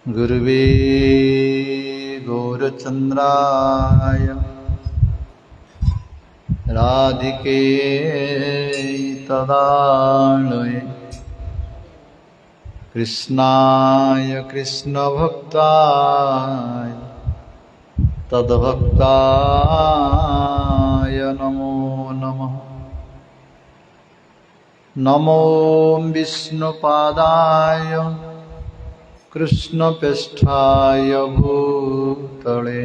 गुरुवे गौरचन्द्राय राधिके तदालये कृष्णाय कृष्णभक्ताय तद्भक्ताय नमो नमः। नमो विष्णुपादाय कृष्णप्रेष्ठाय भूतले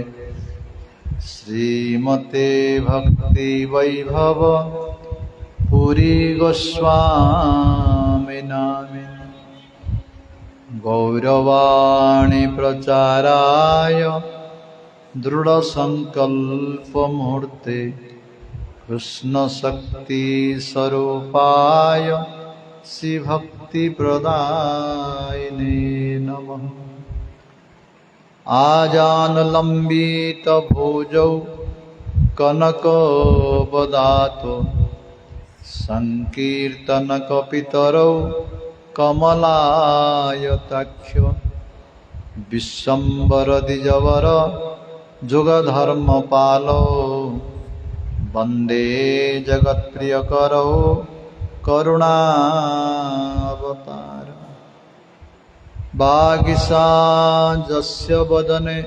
श्रीमते भक्ति वैभव पुरी गोस्वामी नामिने गौरवाणी प्रचाराय दृढ़ संकल्प मुहूर्ते कृष्ण शक्ति स्वरूपाय श्री भक्ति प्रदायिने नमः। आजान लंबित भुजौ कनकवदातो संकीर्तन कपितरौ कमलायताक्ष विश्वम्बर द्विजवर जुगधर्म पालो वंदे जगत्प्रियकरौ करुणावतार। वागीशाजस्य वदने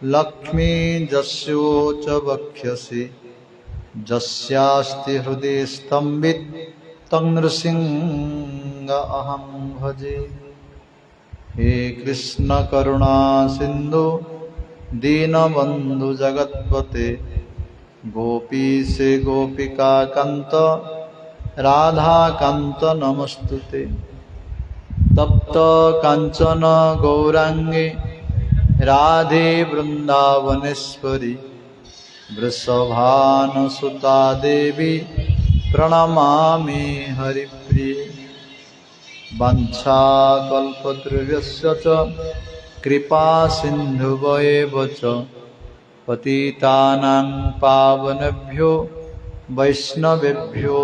लक्ष्मी जस्योच वक्षसि जस्यास्ति हृदये स्तम्भित तं नृसिंह अहं भजे। हे कृष्ण करुणा सिंधु दीनबंधु जगत्पते गोपीश गोपिका कांत राधा कांत नमस्तुते। तप्त कांचन गौरांगे राधे वृंदावनेश्वरी वृषभानुसुता देवी प्रणमामि हरिप्रिये। वाञ्छाकल्पतरुभ्यश्च च कृपा सिन्धुभ्येव च पतितानां पावनेभ्यो वैष्णवेभ्यो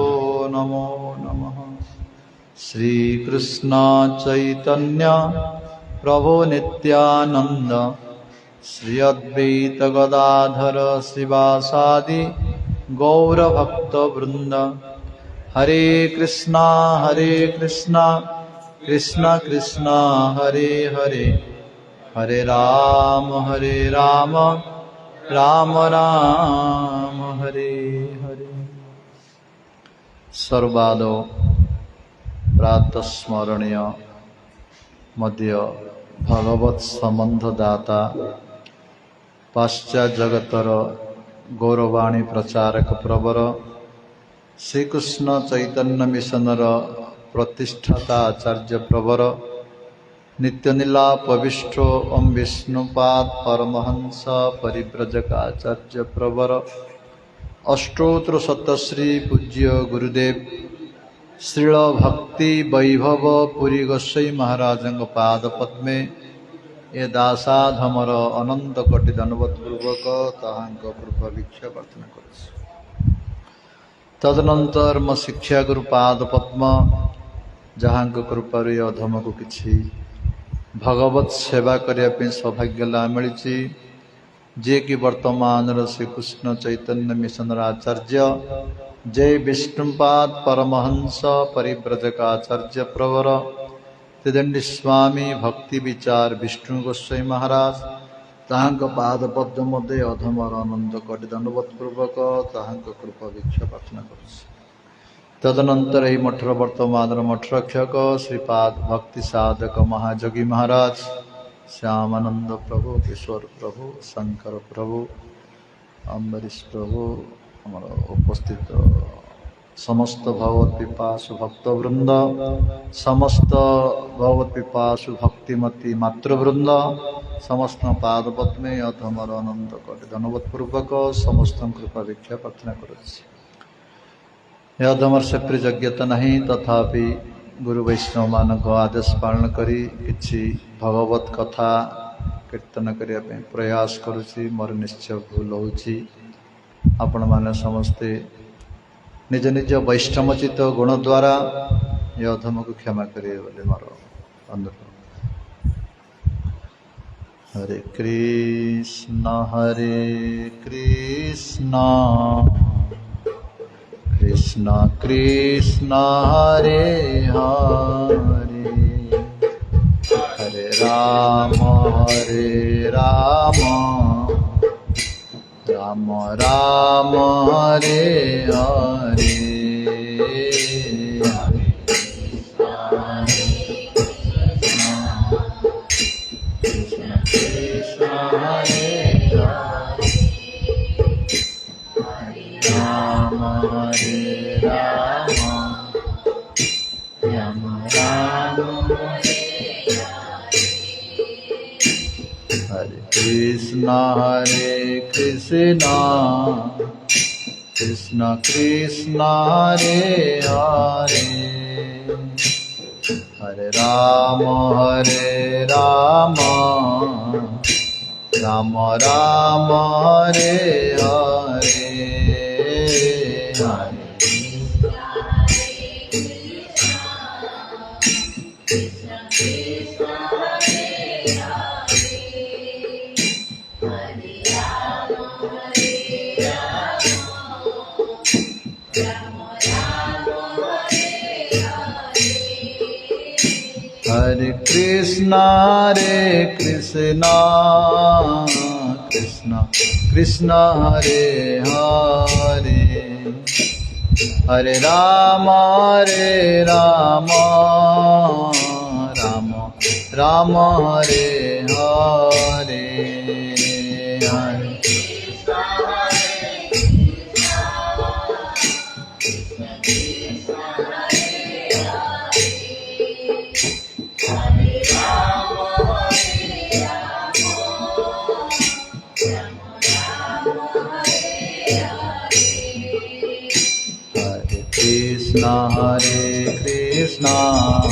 नमो नमः। श्रीकृष्ण चैतन्य प्रभु नित्यानंद श्री अद्वैत गदाधर शिवासादि गौरभक्तवृंद। हरे कृष्णा कृष्णा कृष्णा हरे हरे, हरे राम राम राम हरे हरे। सर्वादो प्रातस्मरणीय मध्य भगवत संबंधदाता पाश्चात्य जगतर गौरवाणी प्रचारक प्रवर श्रीकृष्ण चैतन्य मिशनर प्रतिष्ठाता आचार्य प्रवर नित्यनीला पविष्ट ओम विष्णुपाद परमहंस परिव्रजक आचार्य प्रवर अष्टोत्र सतश्री पूज्य गुरुदेव श्रील भक्ति वैभव पुरी गोसाई महाराजंग पाद पद्मे ए दासाधमर अनंत कोटि दंडवत पूर्वक ताहांक कृपा भिक्षा प्रार्थना करुछि। तदनंतर मो शिक्षा गुरु पाद पद्म जहांक कृपारु ए अधम को किछि भगवत सेवा करिया पे सौभाग्य लाभ मिलिछि। जे कि वर्तमान श्रीकृष्ण चैतन्य मिशन आचार्य जय विष्णुपाद परमहंस परिव्रजक आचार्य प्रवर त्रिदंडी स्वामी भक्ति विचार विष्णु गोसाई महाराज ताहांक पाद पद्म मध्य अधमर आनंद कोटि दंडवत पूर्वक ताहांक कृपा भिक्षा प्रार्थना करुछि। तदनंतर यही मठर वर्तमान मठरक्षक श्रीपाद भक्ति साधक महाजगी महाराज श्यामानंद प्रभु किशोर प्रभु शंकर प्रभु अम्बरीश प्रभु हमारा उपस्थित समस्त भगवत पिपासु भक्तवृंद समस्त भगवत पिपासु भक्तिमती मातृवृंद समस्त पाद पद्मे अधमर अनंत कोटि धन्यवाद पूर्वक समस्त कृपा भिक्षा प्रार्थना करुछि। अधमर से योग्यता नहीं तथापि गुरु वैष्णव मान आदेश पालन करी किछि भगवत कथा कीर्तन करने प्रयास करुछि। मोर निश्चय भूल होछि आपण माने समस्ते निज निज वैष्णवचित गुण द्वारा ये अधम को क्षमा करिए बोले मोर अनुरोध। Hare Krishna Krishna Krishna Hare Hare Hare Rama Rama Rama Hare Hare Krishna Hare Krishna Krishna Krishna Hare Hare Hare Rama Rama Rama Hare Hare Hare Hare Krishna Krishna Krishna Hare Hare Hare Rama Rama Rama Hare Hare Hare Krishna Hare Krishna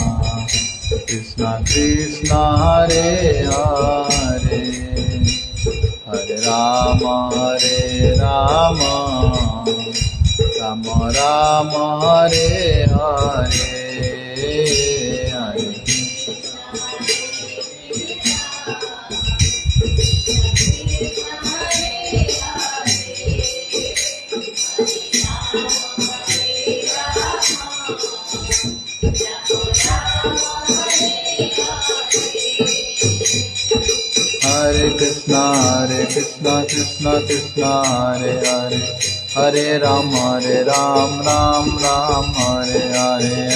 Krishna Krishna Hare Hare Hare Rama Rama Rama Hare Hare Hare Hare Krishna Krishna Krishna Hare Hare Hare Rama Ram Hare Hare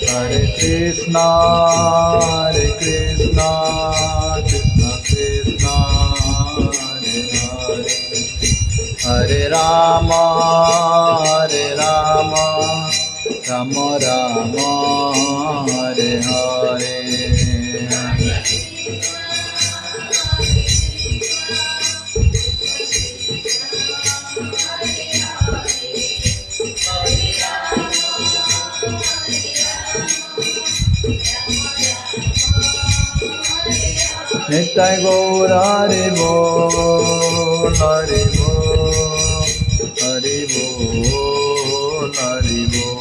Hare Krishna Krishna Krishna Hare Hare Hare Rama Rama Rama Hare Hare Nitai Gaura Hare Bol Hare Bol Hare Bol Hare Bol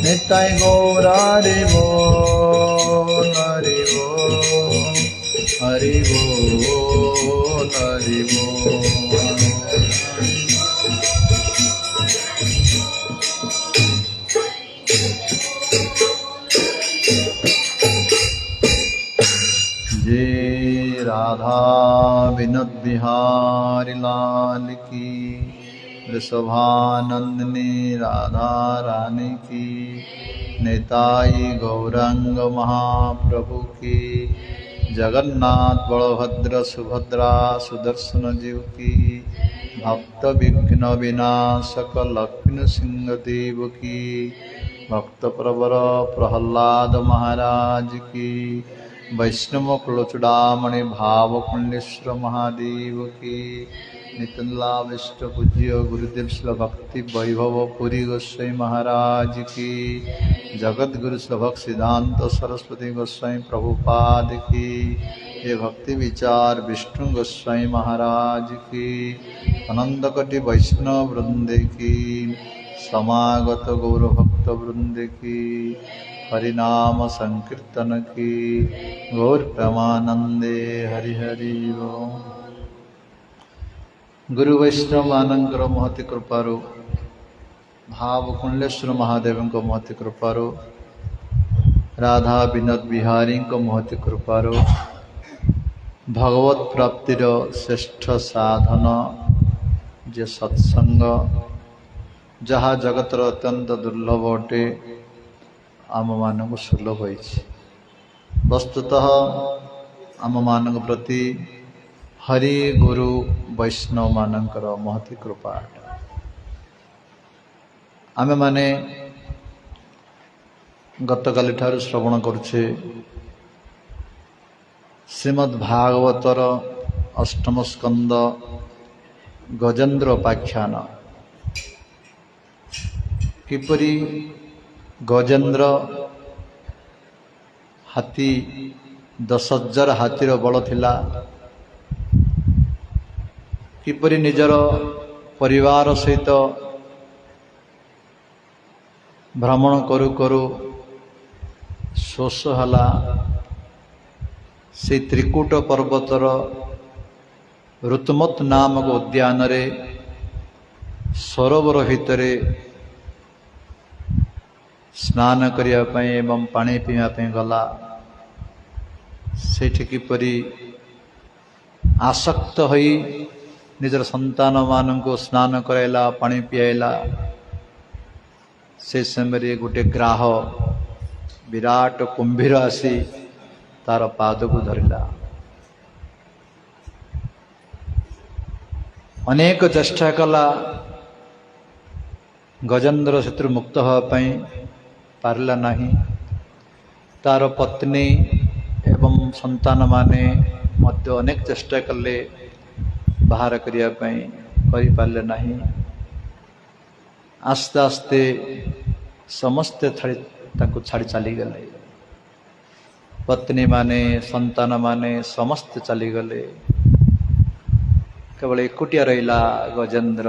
Nitai Gaura Hare Bol Hare Bol Hare Bol Hare Bol जय राधा विनोद बिहारी लाल की वृषभानंदिनी राधा रानी की नेताई गौरांग महाप्रभु की जगन्नाथ बलभद्र सुभद्रा सुदर्शन जीव की भक्त विघ्न विनाशक लक्ष्मण सिंह देव की भक्त प्रवर प्रहलाद महाराज की वैष्णव कुलचूड़ामणि भाव पुण्येश्वर महादेव की नितलाविष्ट पूज्य गुरुदेव श्री भक्ति वैभव पुरी गोस्वामी महाराज की, जगत गुरु श्री भक्सिद्धांत सरस्वती गोस्वामी प्रभुपाद की, ये भक्ति विचार विष्णु गोस्वामी महाराज की, आनंद कोटि वैष्णव वृंदे की, समागत गौर भक्त वृंदे की, हरिनाम संकीर्तन की, गौर प्रेमानंदे हरि हरि ओम। गुरु वैष्णव मानंकर महति कृपारु, भाव कुंडलेश्वर महादेव को महति कृपारु, राधा विनोद बिहारी को महति कृपारु, भगवत प्राप्तिर श्रेष्ठ साधन जे सत्संग, जहाँ जगतर अत्यंत दुर्लभ अटे आम मान सुलभ होइछि। वस्तुतः आम मान प्रति हरि गुरु वैष्णव मानकर महति कृपा। आमे माने गतकाली ठारू श्रवण करुछे श्रीमद् भागवतर अष्टम स्कंद गजेन्द्र उपाख्यान। किपरि गजेन्द्र हाथी 10,000 हाथीर बल थिला, किपरि निजर परिवार सहित भ्रमण करू करू शोष हला, से त्रिकूट पर्वतर ऋतुमत नामक उद्यान रे सरोवर भितरे स्नान करिया पई एवं पानी पीवा पई गला। सेठी किपरि आसक्त होई निजर संतान मान को स्नान कराइला, पानी पियाइला। से समय गोटे ग्राह विराट कुंभीर आसी तार पाद को धरिला। अनेक चेष्टा कला गजेन्द्र सेतु मुक्त होगापी पारला नहीं। तार पत्नी एवं संतान माने मध्य अनेक चेष्टा कले बाहर करिया पई करि पारले नहीं। आस्ते आस्ते समस्ते छाड़ी चली गले। पत्नी माने संतान माने समस्ते चली गले। केवल एकुटिया रहिला गजेन्द्र।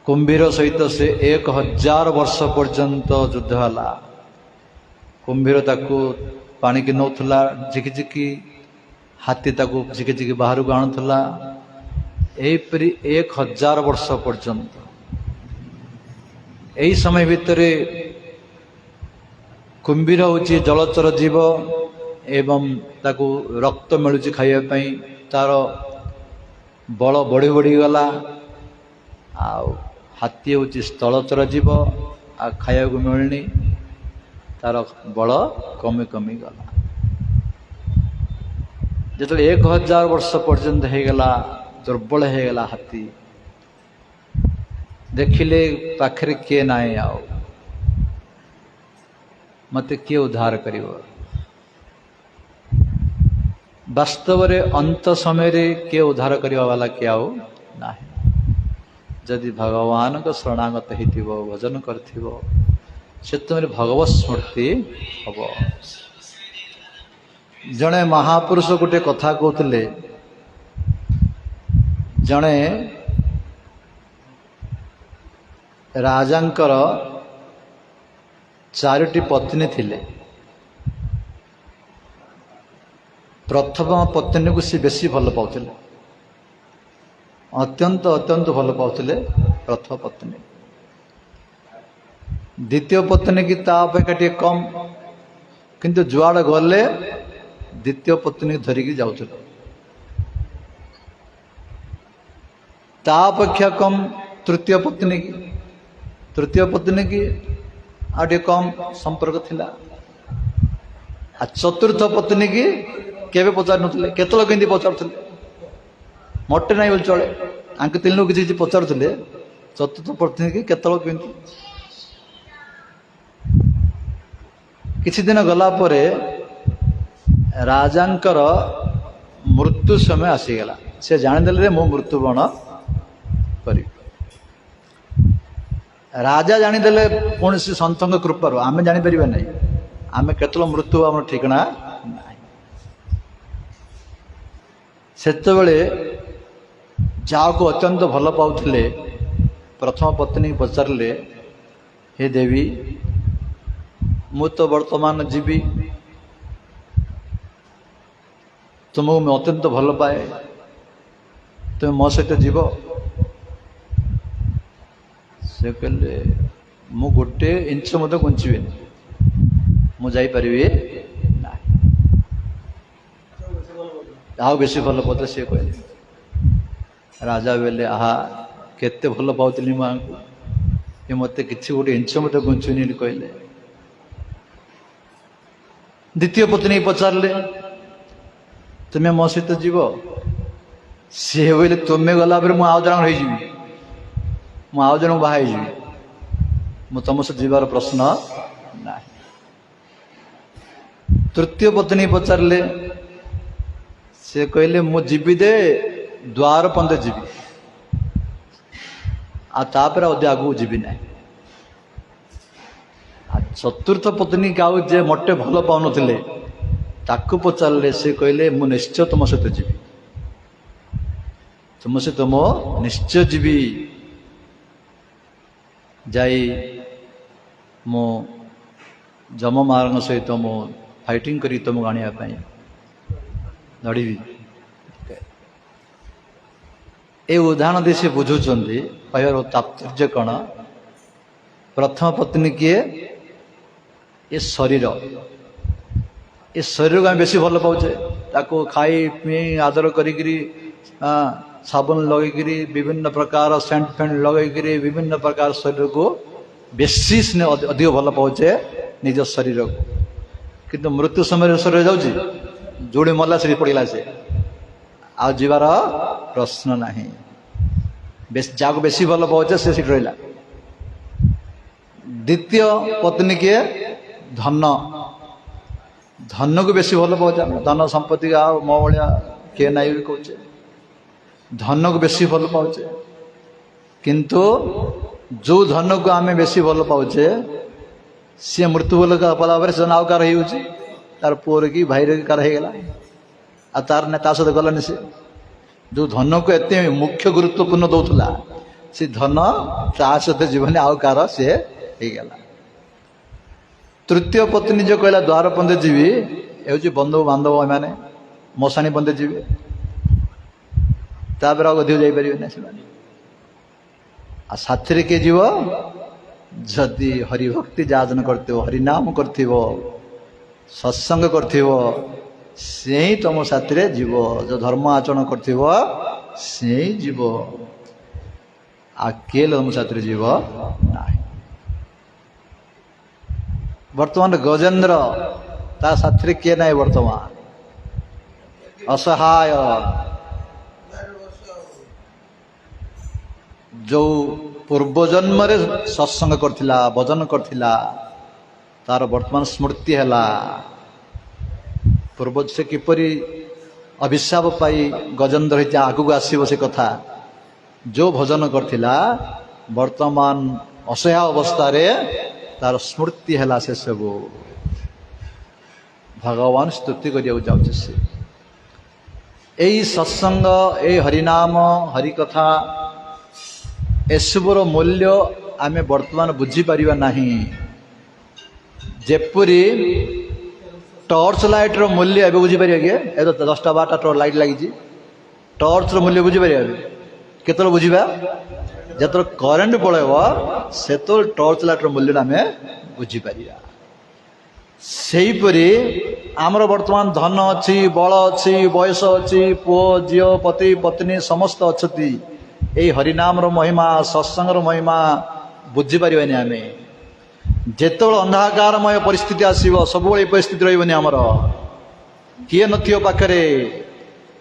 कुंभीर सहित से 1000 वर्ष पर्यंत युद्ध हला। कुंभीर ताकू पानी की नौथला, झिकी झिकी हाथी ताकू झिकी झिकी बाहर को आणुथला। एपरी 1000 वर्ष पर्यंत यही समय भितरे कुंभीर होची जलचर जीव एवं ताकू रक्त मिलुची खाइबा पई। तार बल बढ़ी बढ़ी गला। आ हाथी होची स्थलचर जीव, आ खाइबा को मिलनी, तार बल कमी कमी गला। जो 1000 वर्ष पर्यंत हो गला, दुर्बल हो गला हाथी। देखिले पाखरे किए नाई, आओ मते किए उद्धार करिवो। वास्तव रे अंत समय रे किए उद्धार करिवा वाला किए आओ नाही। जदि भगवान को शरणागत हेतिबो, भजन करथिबो, से तुम भगवत स्मृति हब। जड़े महापुरुष गोटे कथा कहते, जड़े राजांकर 4टी पत्नी थिले। प्रथम पत्नी को सी बेसी भल पाउथिले, अत्यंत अत्यंत भल पाउथिले प्रथम पत्नी। द्वितीय पत्नी की ता अपेक्षा टे कम, किंतु जुआड़ गले द्वितीय पत्नी की धरिकी जाउथिले। ता अपेक्षा कम तृतीय पत्नी की, तृतीय पत्नी की आटे कम संपर्क थिला। आ चतुर्थ पत्नी की केवे पचार नथिले, केतल केंदी पचारुथिले, मोटे नहीं बोल चले। आंक तीन किसी पचारुथिले, चतुर्थ पत्नी की केतल केंदी। किछि दिन गला परे राजांकर मृत्यु मृत्यु समय आसीगला से जाणीदे मु मृत्युवरण करी राजा जाणीदे कौन सन्त कृपार आम जापर ना आम केतल मृत्यु आम ठिकना से जाको अत्यंत भल पाउले प्रथम पत्नी पचारे हे देवी मु तो वर्तमान जीवी तुमको मैं अत्यंत भल पाए तुम मो सहित जीव से कहले मु गोटे इंच मत गुंचबी मुझे ना आउ बेसी भल पाते सी कहले राजा बेले आहा केते भल पाउली माँ को ये मत कि गोटे इंच मत गुंचुनी कहले द्वितीय पत्नी पचारे तुम्हें मो सहित जीव सी बोले तुम्हें गला मुझे आउ जन रही मुझे जन बाहर मु तुम सहित जीवार प्रश्न ना तृतीय पत्नी पचारे से कहले मु जीवी दे द्वार पंदे जीवी आपर आगू जीवी ना चतुर्थ पत्नी का जे मोटे भल पाऊन ताकू पचारे से कहले मु निश्चय तुम सहित जीवी तुम सहित मो निश्चय जीवी जाई मो जम मारंग सहित मो फाइटिंग करी तुमको आने लड़ी ए उदाहरण दे से बुझुंट कहर तात्पर्य कौन प्रथम पत्नी किए ये शरीर ये शरीर को आम बेसी भल पाचे ताको खाई पी आदर करी साबुन लगे विभिन्न प्रकार सेंट फेंट लगे विभिन्न प्रकार शरीर को बेसी अधिक भल पाचे निज शरीर को किंतु मृत्यु समय शरीर जाऊँगी जोड़ी मरला से पड़ा से आ जीवार प्रश्न नहीं जहाँ बेसी भल पाचे से रहा द्वितीय पत्नी किए धन धन को बेसी भल पाचे धन संपत्ति आ मो भाया किए ना भी कहे धन को बेसी भल पाचे किंतु जो धन को आम बेसी भल पाचे सी मृत्यु भल पलापर से आउ कार हो तार पुअर कि भाई कार होगला आ तार ता सहित गलानी से जो धन को एत मुख्य गुरुत्वपूर्ण दौला से धन ता सहित जीवन आउ कार से होगला तृतीय पत्नी जो कहला द्वार पंदे जीवी ये बंधु बांधव मैंने मशाणी पंदे जीवे तापर अधिक जापर ना से साथी किए जीव जदि हरिभक्ति जाजन कर हरिनाम कर सत्संग कर से ही तुम साथी जीव जो धर्म आचरण कर से ही जीव आ किए तुम साथी जीव ना वर्तमान गजेन्द्र ता साथी किए ना वर्तमान असहाय जो पूर्वजन्म सत्संग करथिला भजन करथिला तार वर्तमान स्मृति है पूर्व से किपरि अभिशाप पाई गजेन्द्र आगू आसो से कथा जो भजन करथिला वर्तमान असहाय अवस्था तार स्मृति है से सब भगवान स्तुति करिया से यही सत्संग ए हरिनाम हरिकथा एसबुर मूल्य आम बर्तमान बुझीपर ना जेपरी टॉर्च लाइट रो मूल्य एवं बुझीपर कि 10टा 12टा लाइट लगी टॉर्च रो मूल्य बुझीपर केत बुझा जो करेन्ट पड़ेब से टॉर्च लाइट रो मूल्य आम बुझीपर सेहीपरि आमर वर्तमान धन अच्छी बल अच्छी बयस अच्छी पुओ झील पति पत्नी समस्त अच्छा यही हरिनाम महिमा सत्संग महिमा बुझीपर आम जिते अंधाकारमय परिस्थिति आसो सब परिस्थिति रही आमर किए नाखे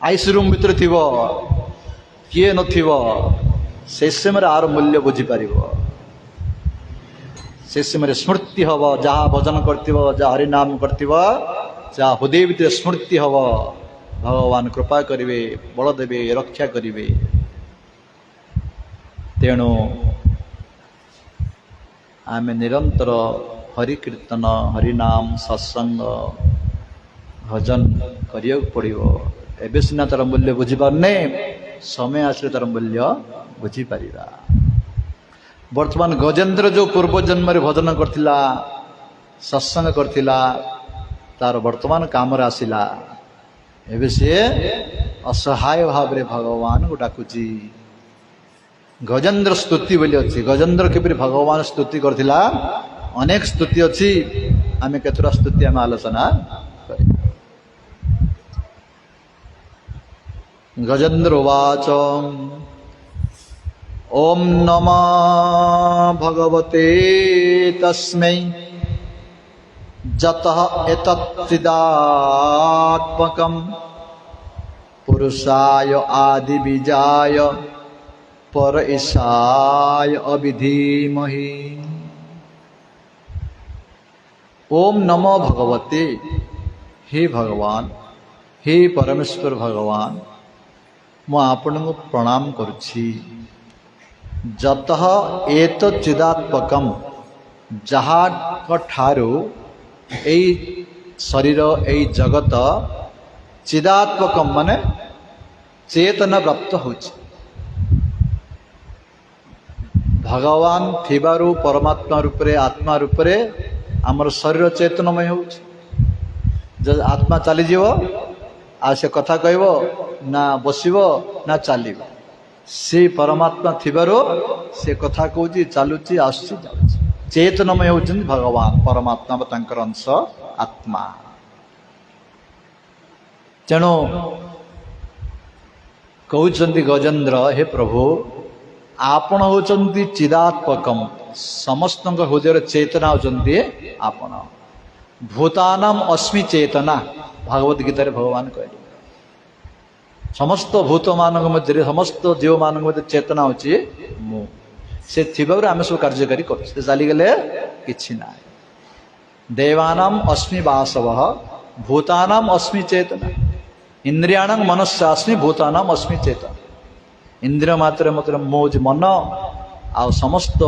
आईसी रूम भितर थी किए से समय आर मूल्य बुझीपर से समय स्मृति हम जहाँ भजन कर हरिनाम कर हृदय भितर स्मृति हम भगवान कृपा करिवे बल देवे रक्षा करिवे। तेणु आमे निरंतर हरि कीर्तन हरिनाम सत्संग भजन करिया पड़िबो। एबे सिना तार मूल्य बुझी पारने, समय आसले तार मूल्य बुझी पारिबा। वर्तमान गजेंद्र जो पूर्व जन्म रे भजन करथिला सत्संग करथिला तार वर्तमान काम रे आसिला। एबे से असहाय भाव रे भगवान को डाकुची। गजेंद्र स्तुति बोली अच्छी। गजेंद्र किपरि भगवान स्तुति करथिला अनेक स्तुति अच्छी। आमे केतरा स्तुति आमे आलोचना करी। गजेंद्र उवाच ओम नमः भगवते तस्मै जतः एतच्चिदात्मकं पुरुषाय आदिबीजाय पर ईशाय अभिधीमहि। ओम नमो भगवते, हे भगवान हे परमेश्वर भगवान मु आपण को प्रणाम करुछि। जतः एत चिदात्मकम जहा ठारू एई शरीर एई जगत चिदात्मकम माने चेतना प्राप्त होछि। भगवान थिबारु परमात्मा रूप रे आत्मा रूप रे आमर शरीर चेतनमय होछि। जब आत्मा चली जीव आ से कथा कहबो ना बसिबो ना चालिबो, से परमात्मा थिबारु से कथा कहूची चालुची आसुची जाउची। चेतनमय होचन भगवान परमात्मा तांकर अंश आत्मा। तेणु कहउचंती गजेंद्र हे प्रभु आपण होचंती चिदात्मकम समस्त हृदय चेतना होचंती आपण। भूतानाम अस्मि चेतना भागवत गीता रे भगवान कहले समस्त भूत मानक मध्य समस्त जीव मानक मध्य चेतना होची मु। से थिबार आमे सब कार्यकारी कर चली गले किछि ना। देवानाम अस्मि वासवः भूतानाम अस्मि चेतना इंद्रियाणां मनस्यास्मि भूतानाम अस्मि चेतना। इंद्रिय मात्र मतलब मोज मन आ समस्त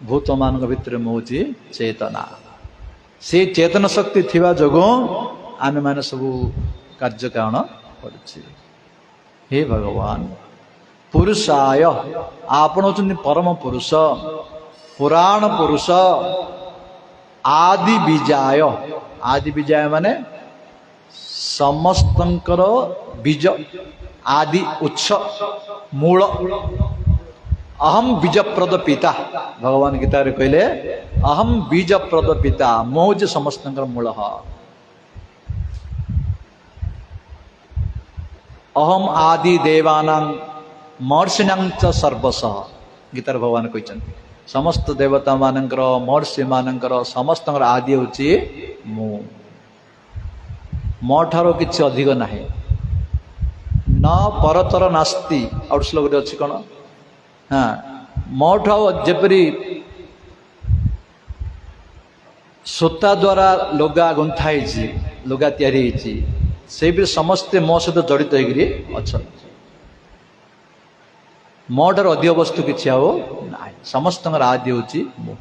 भूत मानक भितर मोजी चेतना। से चेतन शक्ति थिबा जोगो आमे माने सब कार्य कारण करछि। हे भगवान पुरुषाय आपण होचंती परम पुरुष पुराण पुरुष आदि बीजाय। आदि बीजाय माने समस्तंकर बीज आदि उच्च मूल। अहम बीजप्रद पिता भगवान गीता रे कहले अहम बीजप्रद पिता मोज समस्तंकर मूल। अहम आदि देवानां महर्षिणां च सर्वशः गीतार भगवान कहते समस्त देवता मानकर महर्षि मानकर समस्तंकर आदि होची मु। मो ठारो किछि अधिक नाही। न परतर नास्ति आउट श्लोक रे अछि कोन हाँ मो ठारो जेपरि सूता द्वारा लुगा गुंथा होइछि लुगा तैयारी होइछि से भी समस्ते मो सहित जड़ित होइकरी अच्छा। मो ठार अधिक वस्तु किछि आओ नाही समस्त आदि होची मो।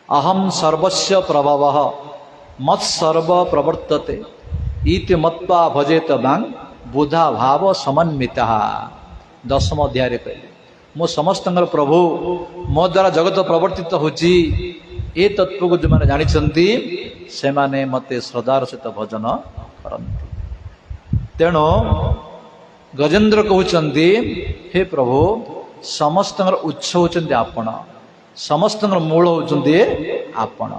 अहम सर्वस्य प्रभवः मत्सर्व प्रवर्तते इति मत्वा भजेत बांग बुधा भाव समन्वितः। 10म अध्याय कहले मो समस्त प्रभु मो द्वारा जगत प्रवर्तित होची ए तत्व को जो माने जानिछंती से माने मते श्रद्धार सहित भजन करंती। तेणु गजेंद्र कहउचंती हे प्रभु समस्त उच्च होचंती आपण समस्त मूल होचंती आपण।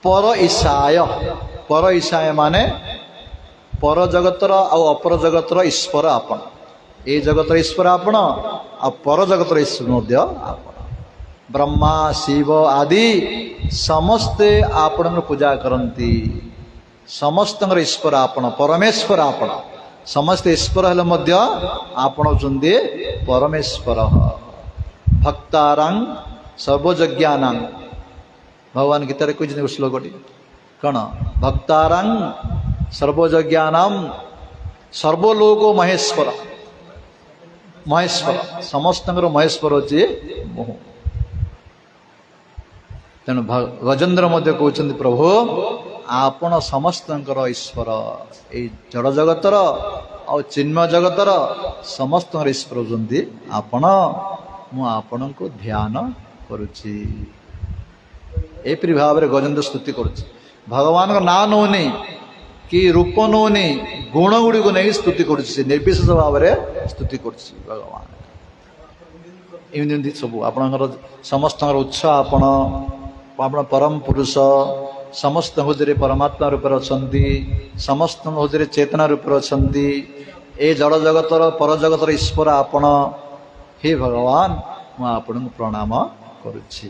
पर ईशाय माने पर जगतर आ अपर जगतर ईश्वर आपण। ए जगतर ईश्वर आपण आ पर जगतर ईश्वर मध्य आपण। ब्रह्मा शिव आदि समस्ते आपण पूजा करती। समस्त ईश्वर आपण परमेश्वर आपण समस्त ईश्वर हेले मध्य आपण होचंती परमेश्वर। भक्तारां सर्वयज्ञानां भगवान गीता रे कहते श्लोक कौन भक्तारां सर्वज्ञानम सर्वलोको महेश्वर महेश्वर समस्त महेश्वर होची मोह तेणु गजेन्द्र मध्य कहते प्रभु आपण समस्त ईश्वर ये जड़ जगतर आ चिन्मय जगतर समस्त ईश्वर होती आपण आपण को ध्यान करुच्ची एपरी भाव में गजेन्द्र स्तुति करुच्ची भगवान का ना नौनी कि रूप नौनी गुण गुड़ी को नहीं स्तुति करुच्ची निर्विशेष भाव में स्तुति करुच्ची भगवान एमती सब आप समस्त उत्स आपण आपण परम पुरुष समस्त हृदय परमात्मा रूप अच्छी समस्त हृदय चेतना रूप अच्छी ए जड़ जगतर पर जगतर ईश्वर आपण हे भगवान मुझे आपन प्रणाम करुच्ची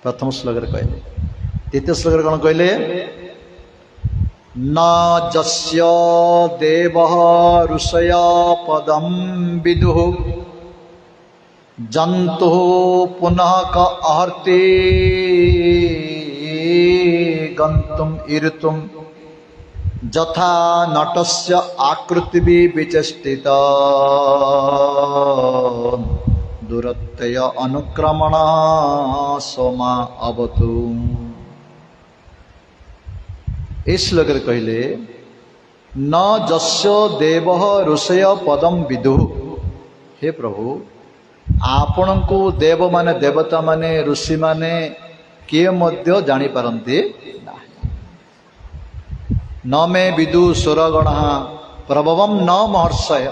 प्रथम श्लोक कहले द्वितीय श्लोक कौन कहले न जस्य देवः ऋषया पदं विदुः जंतु पुनः क अर्ते गंतुम ईर्तुम जथा नटस्य आकृति विचेष्टित दुरत्यय अनुक्रमण सोमा अवतु इस श्लोक कहले न जस्य देवः ऋषय पदम विदु हे प्रभु आपण को देव माने देवता माने ऋषि माने किए मध्य जानी पारंती न मे विदु सुरगण प्रभवम न महर्षय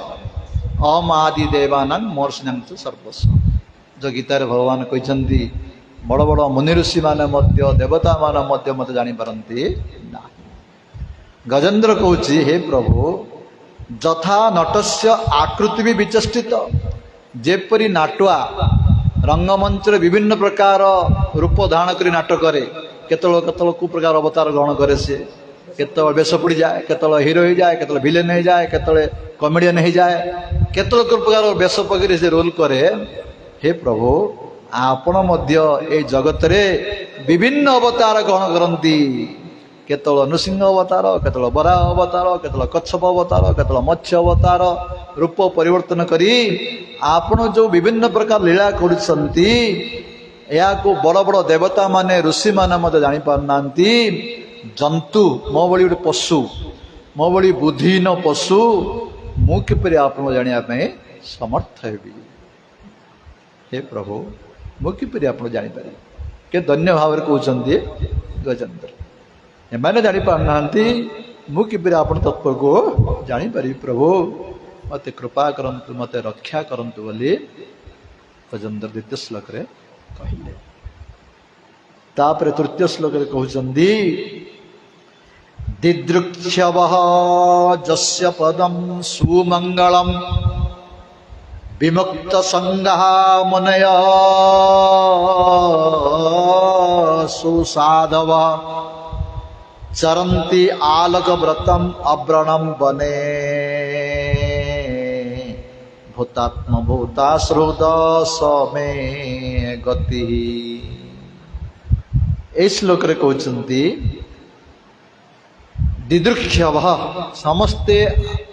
अम आदि देवानां महर्षिणां च सर्वस्व जो गीतार भगवान कहते बड़ बड़ मुनि ऋषि माने मध्य देवता माने मध्य मत जानी पारंती ना गजेन्द्र कहूची हे प्रभु जथा नटस्य आकृति भी विचेष्टित जेपरी नाटुआ रंगमंच विभिन्न प्रकार रूप धारण कर नाटक करे केतल कु प्रकार अवतार ग्रहण करे से केतल बेश पड़ जाए केतल हिरो हो जाए केतल विलेन हो जाए केतल कमेडियन हो जाए केतल प्रकार बेश पकड़ से रोल करे हे प्रभु आपण मध्य ए जगत रे विभिन्न अवतार ग्रहण करती केतल नृसिंह अवतार केतल बराह अवतार केतल कच्छप अवतार केतल मत्स्य अवतार रूप परिवर्तन करी आपण जो विभिन्न प्रकार लीला करुछंती या को बड़ बड़ देवता माने ऋषि माने मत जानी पारनांती जंतु मो भली गोटे पशु मो भली बुद्धिहीन पशु मु किपरि आपण जानिया पे समर्थ हेबी हे प्रभु मु किपरि आपण जानि पारे के धन्य भाव रे कहउचंती गजेन्द्र एमाने जानी पारनांती मु किपरि आपण तत्व को जानि पारि प्रभु मते कृपा करंतु मते रक्षा करंतु बोली गजेन्द्र द्वितीय श्लोक रे कहले तापर तृतीय श्लोक रे कहउचंदी दिदृक्षवः जस्य पदं सुमंगलम विमुक्त संगः मुनय सुसाधव चरन्ति आलक व्रतम अव्रणम बने भूतात्म भूताश्रुद समे गति ए श्लोक रे कहउचंती दिदृक्षव समस्ते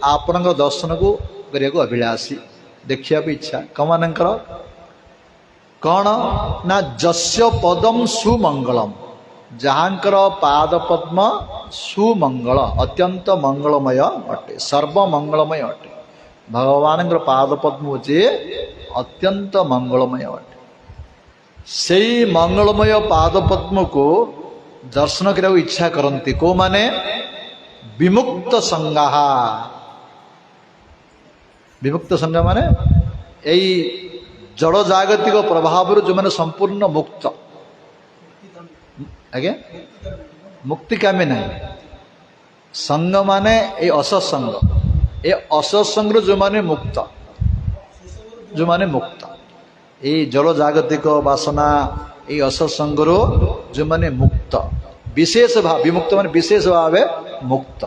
आपण दर्शन को करिया को अभिलाषी देखिया इच्छा कमानकर कौन ना जस्य पदम सुमंगलम जहांकर पाद पद्म सुमंगल अत्यंत मंगलमय अटे सर्वमंगलमय अटे भगवान पाद पद्म होचे अत्यंत मंगलमय अटे से मंगलमय पाद पद्म को दर्शन करिया इच्छा करती को माने विमुक्त संगाः विमुक्त संज्ञा माने यही जड़ जागतिक प्रभाव जो मैंने संपूर्ण मुक्त आगे मुक्तिकामी नहीं संग माने ये असत्संग ये असत्संग जो माने मुक्त ये जड़ जागतिक वासना ये असत्संग जो माने मुक्त विशेष भाव विमुक्त माने विशेष भाव मुक्त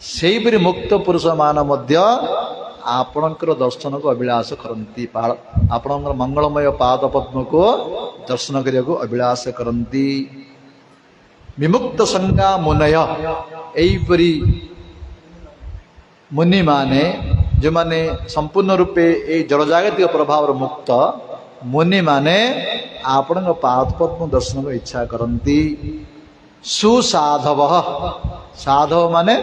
से मुक्त पुरुष मान मध्य आपणकर दर्शन को अभिलाष करती आपणकर मंगलमय पाद पद्म को दर्शन करने को अभिलाष करती विमुक्त संज्ञा मुनय एपरी मुनि माने जो माने संपूर्ण रूपे ये जड़जागतिक प्रभाव मुक्त मुनि माने आपण पाद पद्म दर्शन को इच्छा करती। सुसाधव साधव माने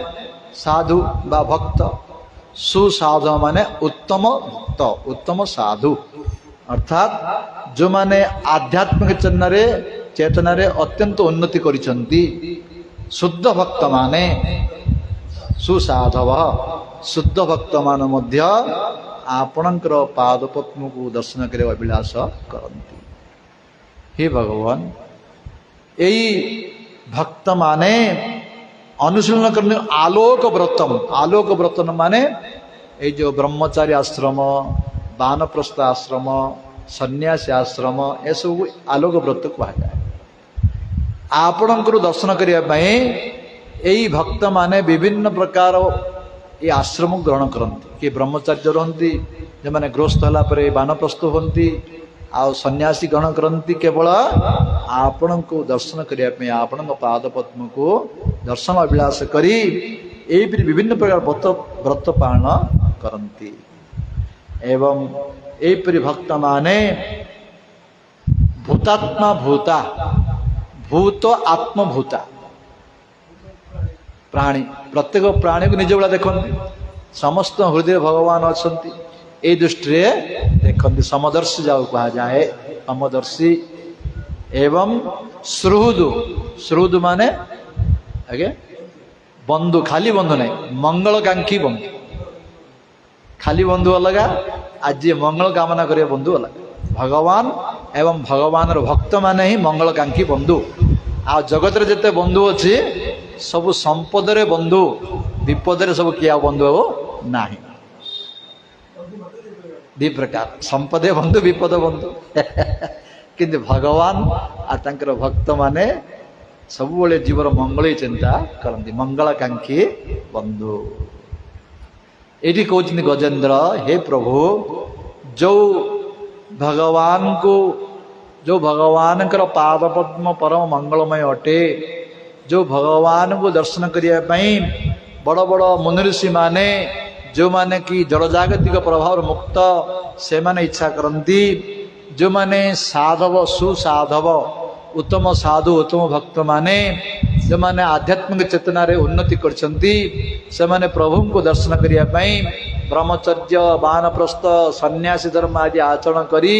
साधु बा भक्त सुसाधव माने उत्तम भक्त उत्तम साधु अर्थात जो माने आध्यात्मिक चेतना रे अत्यंत उन्नति करिसंती शुद्ध भक्त माने सुसाधव शुद्ध भक्त मान मध्य आपणकर पाद पद्म को दर्शन करे अभिलाष करती। हे भगवान यही भक्त माने अनुशीलन करने आलोक व्रतम माने ये जो ब्रह्मचारी आश्रम वानप्रस्थ आश्रम सन्यासी आश्रम ये सब आलोक व्रत कहुए। आपणकर दर्शन करने यही भक्त माने विभिन्न प्रकार ये आश्रम ग्रहण करती। किए ब्रह्मचार्य रहती जो मैंने गृहस्थ होला परे वानप्रस्थ होती आ सन्यासी ग्रहण करती केवल आपण को दर्शन करने आपण पाद पद्म को दर्शन अभिलाष करी विभिन्न प्रकार व्रत पालन करती। एवं एपरी भक्त माने भूतात्मा भूता भूत आत्मभूता प्राणी प्रत्येक प्राणी को निज भाया देखते समस्त हृदय भगवान अच्छा ये दृष्टि देखते समदर्शी जाऊ कहा जाए समदर्शी। एवं श्रुहृद माने आगे बंधु खाली बंधु नहीं मंगलकांक्षी बंधु खाली बंधु अलग आज मंगल कामना करे बंधु अलग भगवान एवं भगवान भक्त माने ही मंगलकांक्षी बंधु आ जगत रे जते बंधु अच्छी सबु संपद रे बंधु विपद रे सब किया बंधु नाही दी प्रकार संपदे बंधु विपद बंधु किंतु भगवान आ तांकर भक्त माने सब बड़े जीवर मंगल चिंता करती मंगलकांक्षी बंधु। ये कहते गजेंद्र हे प्रभु जो भगवान पाद पद्म परम मंगलमय अटे जो भगवान को दर्शन करने बड़ बड़ मुनि ऋषि माने जो माने कि जड़जागतिक प्रभाव मुक्त से माने इच्छा करती जो माने साधव सुसाधव उत्तम साधु उत्तम भक्त माने जो माने आध्यात्मिक चेतना रे उन्नति करछंती से माने प्रभु को दर्शन करिया पई ब्रह्मचर्य वानप्रस्थ सन्यासी धर्म आदि आचरण करी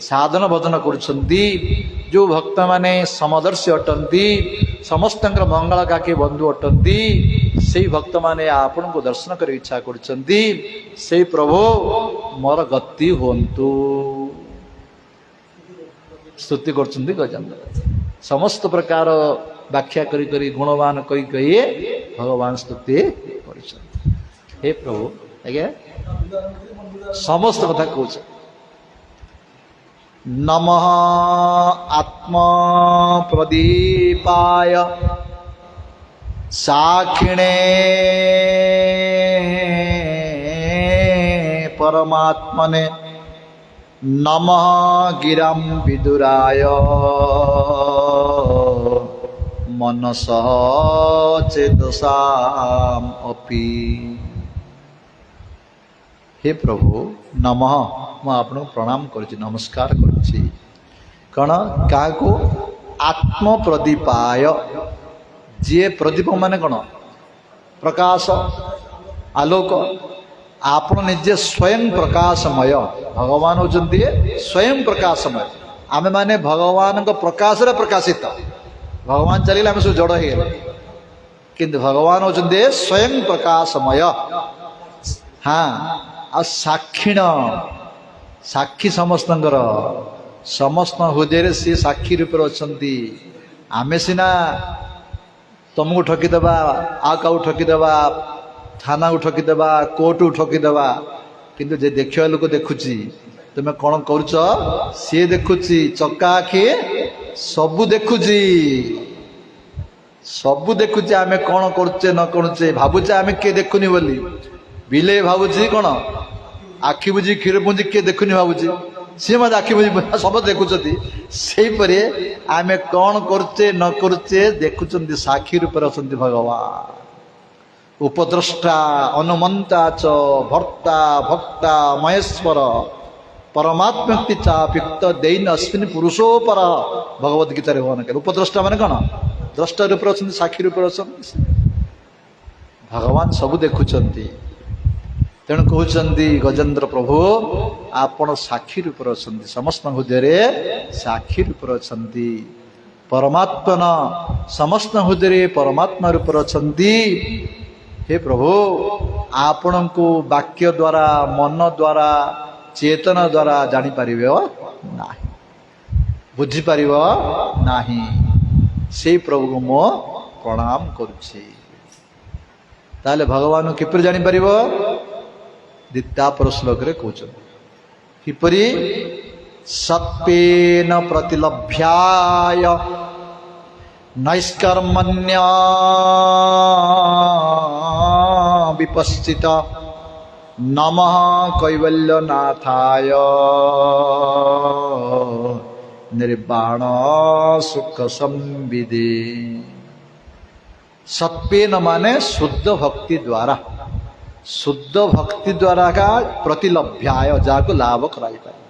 साधन भजन करछंती जो भक्त माने समदर्शी अटंती समस्त मंगलकांक्षी बंधु अटंती से भक्त माने आपण को दर्शन कर इच्छा करछंती से प्रभु मोर गति होंतु स्तुति करछंती गजेंद्र समस्त प्रकार व्याख्या करी करी गुणवान कही कही भगवान स्तुति करछंती। हे प्रभु आगे समस्त कथा कहूछ नमः आत्मा प्रदीपाय साक्षिणे परमात्मने नमः गिरं विदुराय मनसः चेतसाम अपि। हे प्रभु नमः मु आपन प्रणाम करुछि नमस्कार करुछि कण क्या को आत्म प्रदीपाय जी प्रदीप माने कण प्रकाश आलोक आपण निजे स्वयं प्रकाशमय भगवान होचंती स्वयं प्रकाशमय आमे माने भगवान को प्रकाश रे प्रकाशित भगवान चलिले आमे सब जड़ हे किंतु भगवान होचंती स्वयं प्रकाशमय। हाँ आ साक्षीण साक्षी समस्तंकर समस्त हृदय सी साक्षी रूप अच्छी आमे सिना तुमको ठकीदबा आ काउ ठकीदबा थाना को ठकीदबा कोर्ट को ठकीदबा किंतु जे देखिया लोक देखुची तुम कौन करुच सी देखुची चक्का आखि सबू देखुची आमे कौन करुचे न करुचे भावुचे आमे किए देखुनी बोली बिले भावुची कौन आखि बुझी क्षीर पुंजी किए देखुनी भावुची सी मत आखि बुझी सब देखुं से आम कौन करचे न करचे देखुं साक्षी रूप भगवान उपद्रष्टा अनुमंता च भर्ता भक्ता महेश्वर परमात्म्यक्ति चाप्युक्त दैन अश्विन पुरुषोपर भगवद गीता भगवान कह उपद्रष्टा माने कौन द्रष्टा रूप साक्षी रूप भगवान सब देखुंट तेणु कहते गजेन्द्र प्रभु आपण साक्षी रूप समस्त हृदय साक्षी रूप परमात्मा समस्त हृदय परमात्मा रूप हे प्रभु आपण को वाक्य द्वारा मन द्वारा चेतन द्वारा जापर ना बुझीपर ना से प्रभु को मो प्रणाम करुछि ताले भगवान किपर जापर द्वितीय श्लोक रे कहते किपरि सत्पेन प्रतिलभ्याय नैष्कर्मण्य विपश्चित नमः कैवल्यनाथाय निर्वाण सुख संविदे। सत्पेन माने शुद्ध भक्ति द्वारा का प्रतिलभ्याय जाको लाभ कराई पाए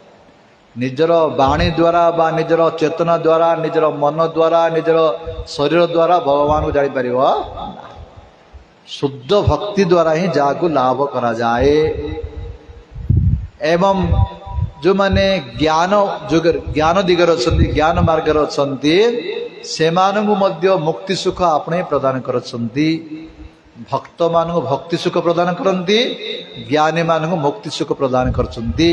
निजर वाणी द्वारा बा निजर चेतना द्वारा निजर मन द्वारा निजर शरीर द्वारा भगवान को जापर शुद्ध भक्ति द्वारा ही जाको लाभ करा जाए। एवं जो माने ज्ञान दिगर अच्छी ज्ञान मार्गर अच्छी से मुक्ति सुख आपणे प्रदान करछंती भक्त मान भक्ति सुख प्रदान करती ज्ञानी मान मुक्ति सुख प्रदान करछंती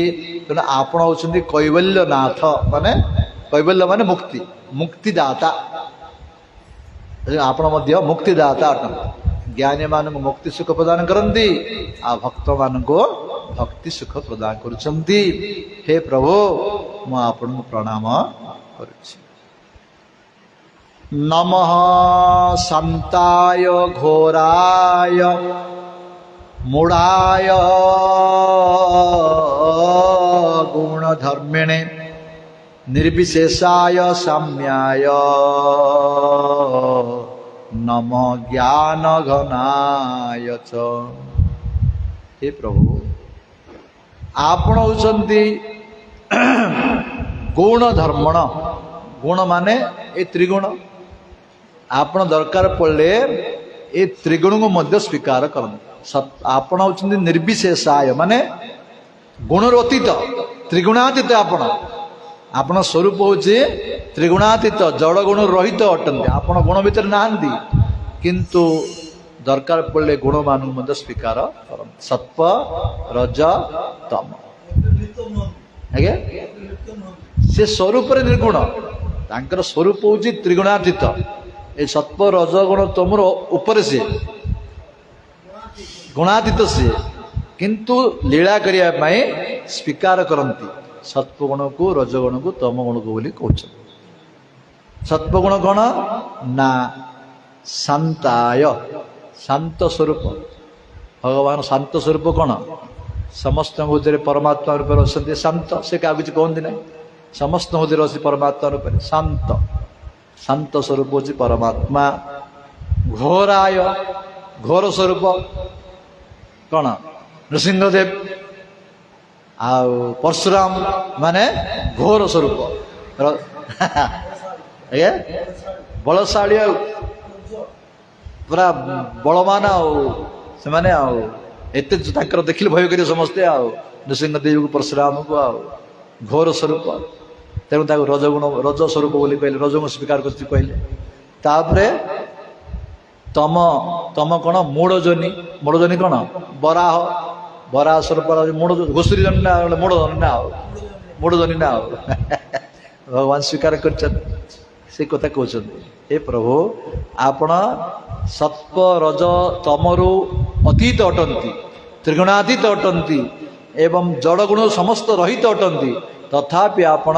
तेणु आपण होउछंती कैवल्यनाथ माने कैवल्य माने मुक्ति मुक्तिदाता आपण मध्य मुक्तिदाता अटंती ज्ञानी मान मुक्ति सुख प्रदान करती आ भक्त मान भक्ति सुख प्रदान करछंती। हे प्रभु मु आपण को प्रणाम करुछि। नमः शान्ताय घोराय मूढ़ाय गुणधर्मिणे निर्विशेषाय साम्याय नम ज्ञान घनाय च। हे प्रभु आपण होउछंती गुण धर्मण गुण माने ए त्रिगुण आपण दरकार पड़े ए त्रिगुण को मध्य स्वीकार करते आपण होउछंती निर्विशेषाय माने गुणर अतीत त्रिगुणातीत आपण स्वरूप होचे त्रिगुणातीत जड़ गुण रहित अटंती आपण गुण भीतर नाहंती किंतु दरकार पड़े गुण मान मध्य स्वीकार करते सत्व रज तम आज्ञा से स्वरूप निर्गुण तांकर स्वरूप होची त्रिगुणातीत ए सत्व रज गुण तमर ऊपर से गुणातीत से किंतु लीला करिया पाए स्वीकार करती सत्व गुण को रज गुण को तम गुण को बोली कहते। सत्व गुण कौन ना शांताय शांत स्वरूप भगवान शांत स्वरूप कौन समस्त हृदय परमात्मा रूप अच्छे शांत से क्या किसी कहते ना समस्त हृदय अच्छी परमात्मा रूप शांत शांत स्वरूप हूँ परमात्मा। घोराय घोर स्वरूप कौन नृसिंहदेव आ परशुराम माने घोर स्वरूप बलशाली पूरा बलवान आते देखिले भय कर समस्ते नृसिंहदेव को परशुराम को घोर स्वरूप तेणु रजगुण रज स्वरूप बोली कहले रजगुण स्वीकार करती कहले तापरे तम तम कौन मूढ़जनी कौन बराह बराह स्वरूप मूढ़ घुसुरी जन ना मूढ़ ना मूढ़जनी ना भगवान स्वीकार कर से कथा कहते। हे प्रभु आपण सत्व रज तमरु अतीत अटंती त्रिगुणातीत अटंती एवं जड़ गुण समस्त रहित अटंती तथापि आपण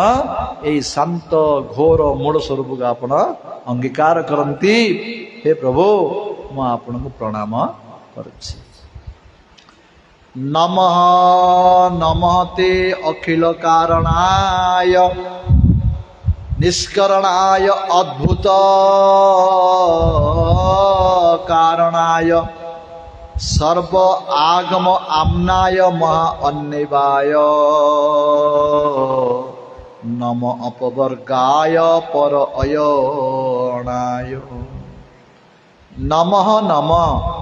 ए शांत घोर मूढ़ स्वरूप को आपण अंगीकार करती। हे प्रभु मु आपण को प्रणाम करुछि। नमः नमः ते अखिल कारणाय निष्करणाय अद्भुत कारणाय सर्व आगम आम्नाय महा अन्निवाय नम अपवर्गाय पर अयणाय नमः नम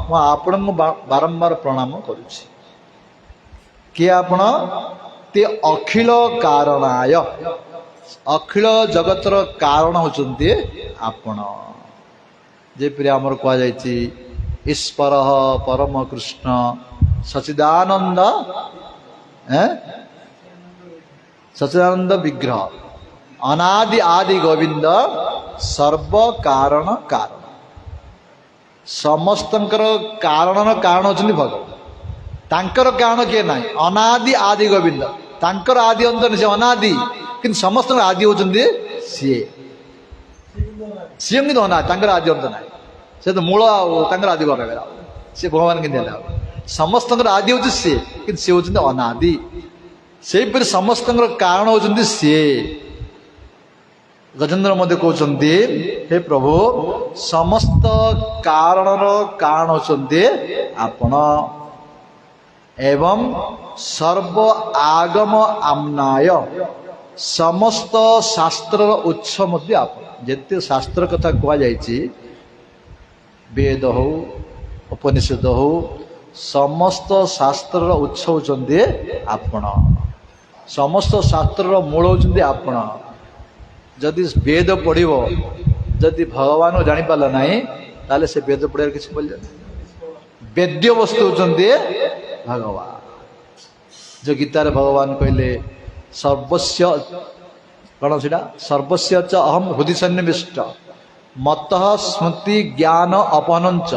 मु आपण बारंबार प्रणाम करुछि कि आपण ते अखिल कारणाय अखिल जगतर कारण होचंती आपण जेपरि आमर कह जायछि ईश्वर परम कृष्ण सच्चिदानंद सच्चिदानंद विग्रह अनादि आदि गोविंद सर्व कारण कारण समस्तंकर कारण कारण होचंती भगवान तांकर कारण किए ना अनादि आदि गोविंद तांकर आदि अंत नहीं अनादि कि समस्त आदि होचंती सी सी कि अनादि तांकर आदि अंत ना से तो मूल आदि कर सी भगवान के समस्त आदि हूँ सी कि सी हूँ अनादि से समस्त कारण होचंती सी गजेंद्र मध्य कहते हे प्रभु समस्त कारण कारण होचंती आपण एवं सर्व आगम आम्नाय समस्त शास्त्र उत्स मध्य आप जिते शास्त्र कथा कह जाइए वेद हो उपनिषद हो समस्त शास्त्र उत्स होचंती आपण समस्त शास्त्र मूल होचंती आपण जदि वेद पढ़िबो जदि भगवान को जानी पाला नहीं ताले से वेद पढ़ार किसी बोल वेद्य वस्तु होचंती भगवान जो गीतार भगवान कहले सर्वस्य कौन सीटा सर्वस्य च अहम हृदय सन्निविष्ट मत स्मृति ज्ञान अपहनंच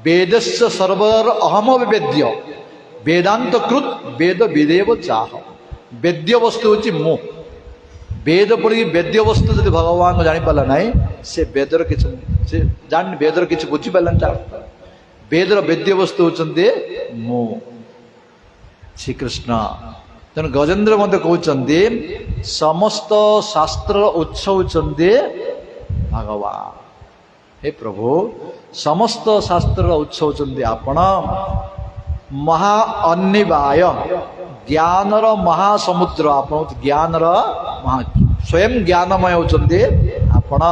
वेदस्य सर्वर अहम वेद्य वेदांत कृत वेद विदेव चाह वेद्य वस्तु होची मो वेद पढ़ी वेद्य वस्तु जब भगवान को जानी पाला नहीं से वेदर किछ से जान वेदर किछ बुझी पाला वेदर वेद्य वस्तु होचंती मो श्री कृष्ण तेणु गजेंद्र मध्य कहते समस्त शास्त्र उत्स होचंती भगवान हे प्रभु समस्त शास्त्र उत्स होचंती आपण महा अन्निवाय ज्ञानर महासमुद्र आपण ज्ञानर महा स्वयं ज्ञानमय होचंती आपण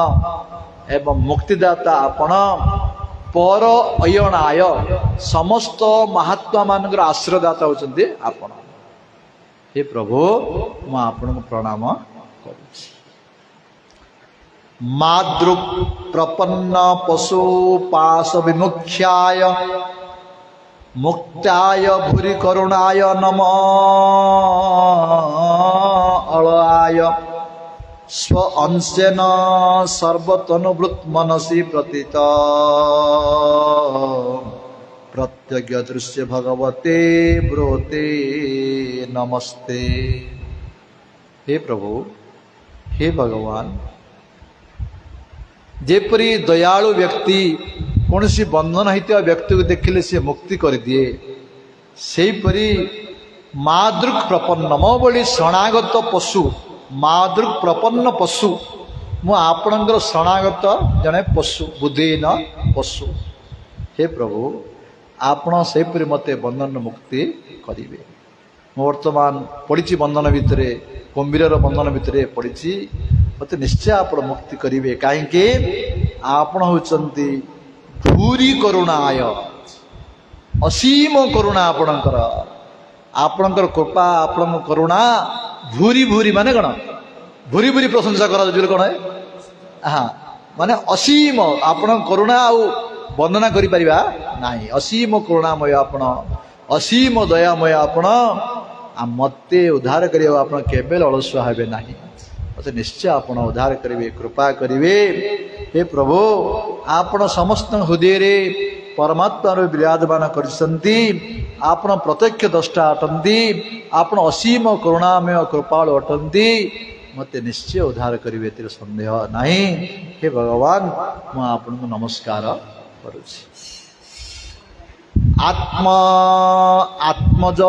एवं मुक्तिदाता आपण पर अयणाय समस्त महात्मा मानकर आश्रयदाता होचंती आपण हे प्रभु मु आपण प्रणाम करुछि माद्रुक प्रपन्न पशु पाश विमुख्याय मुक्ताय भूरि करुणाय नमः अळाय स्व अंशेन सर्वतनुभृत मनसी प्रतीत प्रत्यज्ञ दृश्य भगवते ब्रोते नमस्ते हे प्रभु हे भगवान जेपरी दयालु व्यक्ति कौन सी बंधन होता व्यक्ति को देखिले सी मुक्ति कर दिए सेपरी मादृक प्रपन्न मो बड़ी शरणागत पशु मादृक प्रपन्न पशु मु आपणकर शरणागत जड़े पशु बुद्धीन पशु हे प्रभु आपण सेपरी मते बंधन मुक्ति करिवे मु वर्तमान पड़ी बंधन भितर कुंभीर बंधन भितर पड़ी मत निश्चय आप मुक्ति करेंगे कहीं आपण होचंती भूरी करुणाय असीम करुणा आपणकर आपणकर कृपा आपण करुणा भूरी भूरी माने कौन भूरी भूरी प्रशंसा करा कौन है हाँ माने असीम आपण करुणा आ वर्णना करि परिबा नाही असीम करुणामय आपण असीम दयामय आपण आ मते उद्धार करियो आपण केबेल अलसुआ हेबे नाही मते निश्चय आपण उद्धार करिवे कृपा करिवे हे प्रभु आपण समस्त हृदय रे परमात्मा रे विराजमान करसंती आपण प्रत्यक्ष द्रष्टा अटंती आपण असीम करुणामय कृपाळु अटंती मते निश्चय उद्धार करिवे तेर संदेह नाही हे भगवान मु आपनको नमस्कार करुछि आत्मा आत्मज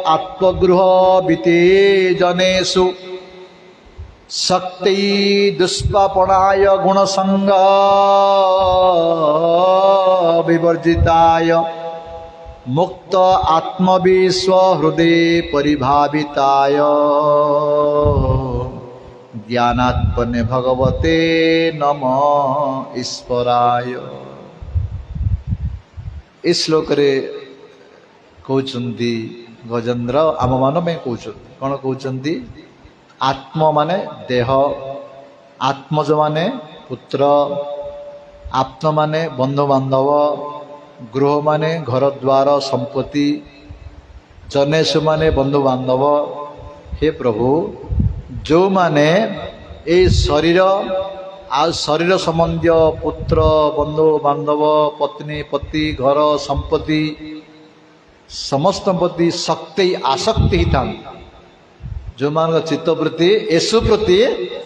आत्मगृह बीते जनेषु शक्ति दुष्पापणाय गुणसंग विवर्जिताय मुक्त आत्मविश्व हृदय परिभाविताय ज्ञानात्मने भगवते नम ईश्वराय। इस श्लोक रे कहउचंदी गजेंद्र आम मान में कहउचंदी कौन कहउचंदी आत्मा माने देह, आत्मज माने पुत्र, आत्मा माने बंधु बांधव, गृह माने घर द्वार संपत्ति, जनेश माने बंधु बांधव। हे प्रभु जो माने ए शरीर आ शरीर संबंधी पुत्र बंधु बांधव पत्नी पति घर संपत्ति समस्त प्रति शक्ति आसक्ति ही था, जो मान चित्तवृत्ति यसु प्रति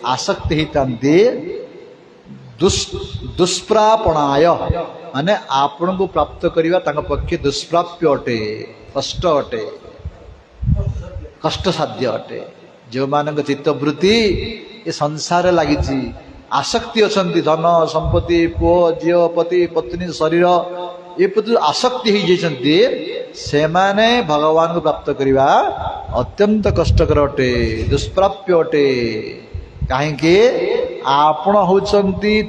आसक्ति ही था दुष्प्रापणाय माने आपण को प्राप्त करवा तांका पक्षे दुष्प्राप्य अटे, कष्ट अटे, कष्ट साध्य अटे। जो मान चित्तवृत्ति ये संसार लगी आसक्ति अच्छी धन संपत्ति पुओ झील पति पत्नी शरीर ये प्रति आसक्ति हो जाती से माने भगवान को प्राप्त करवा अत्यंत कष्टकर अटे, दुष्प्राप्य अटे। कहीं आपण होचंती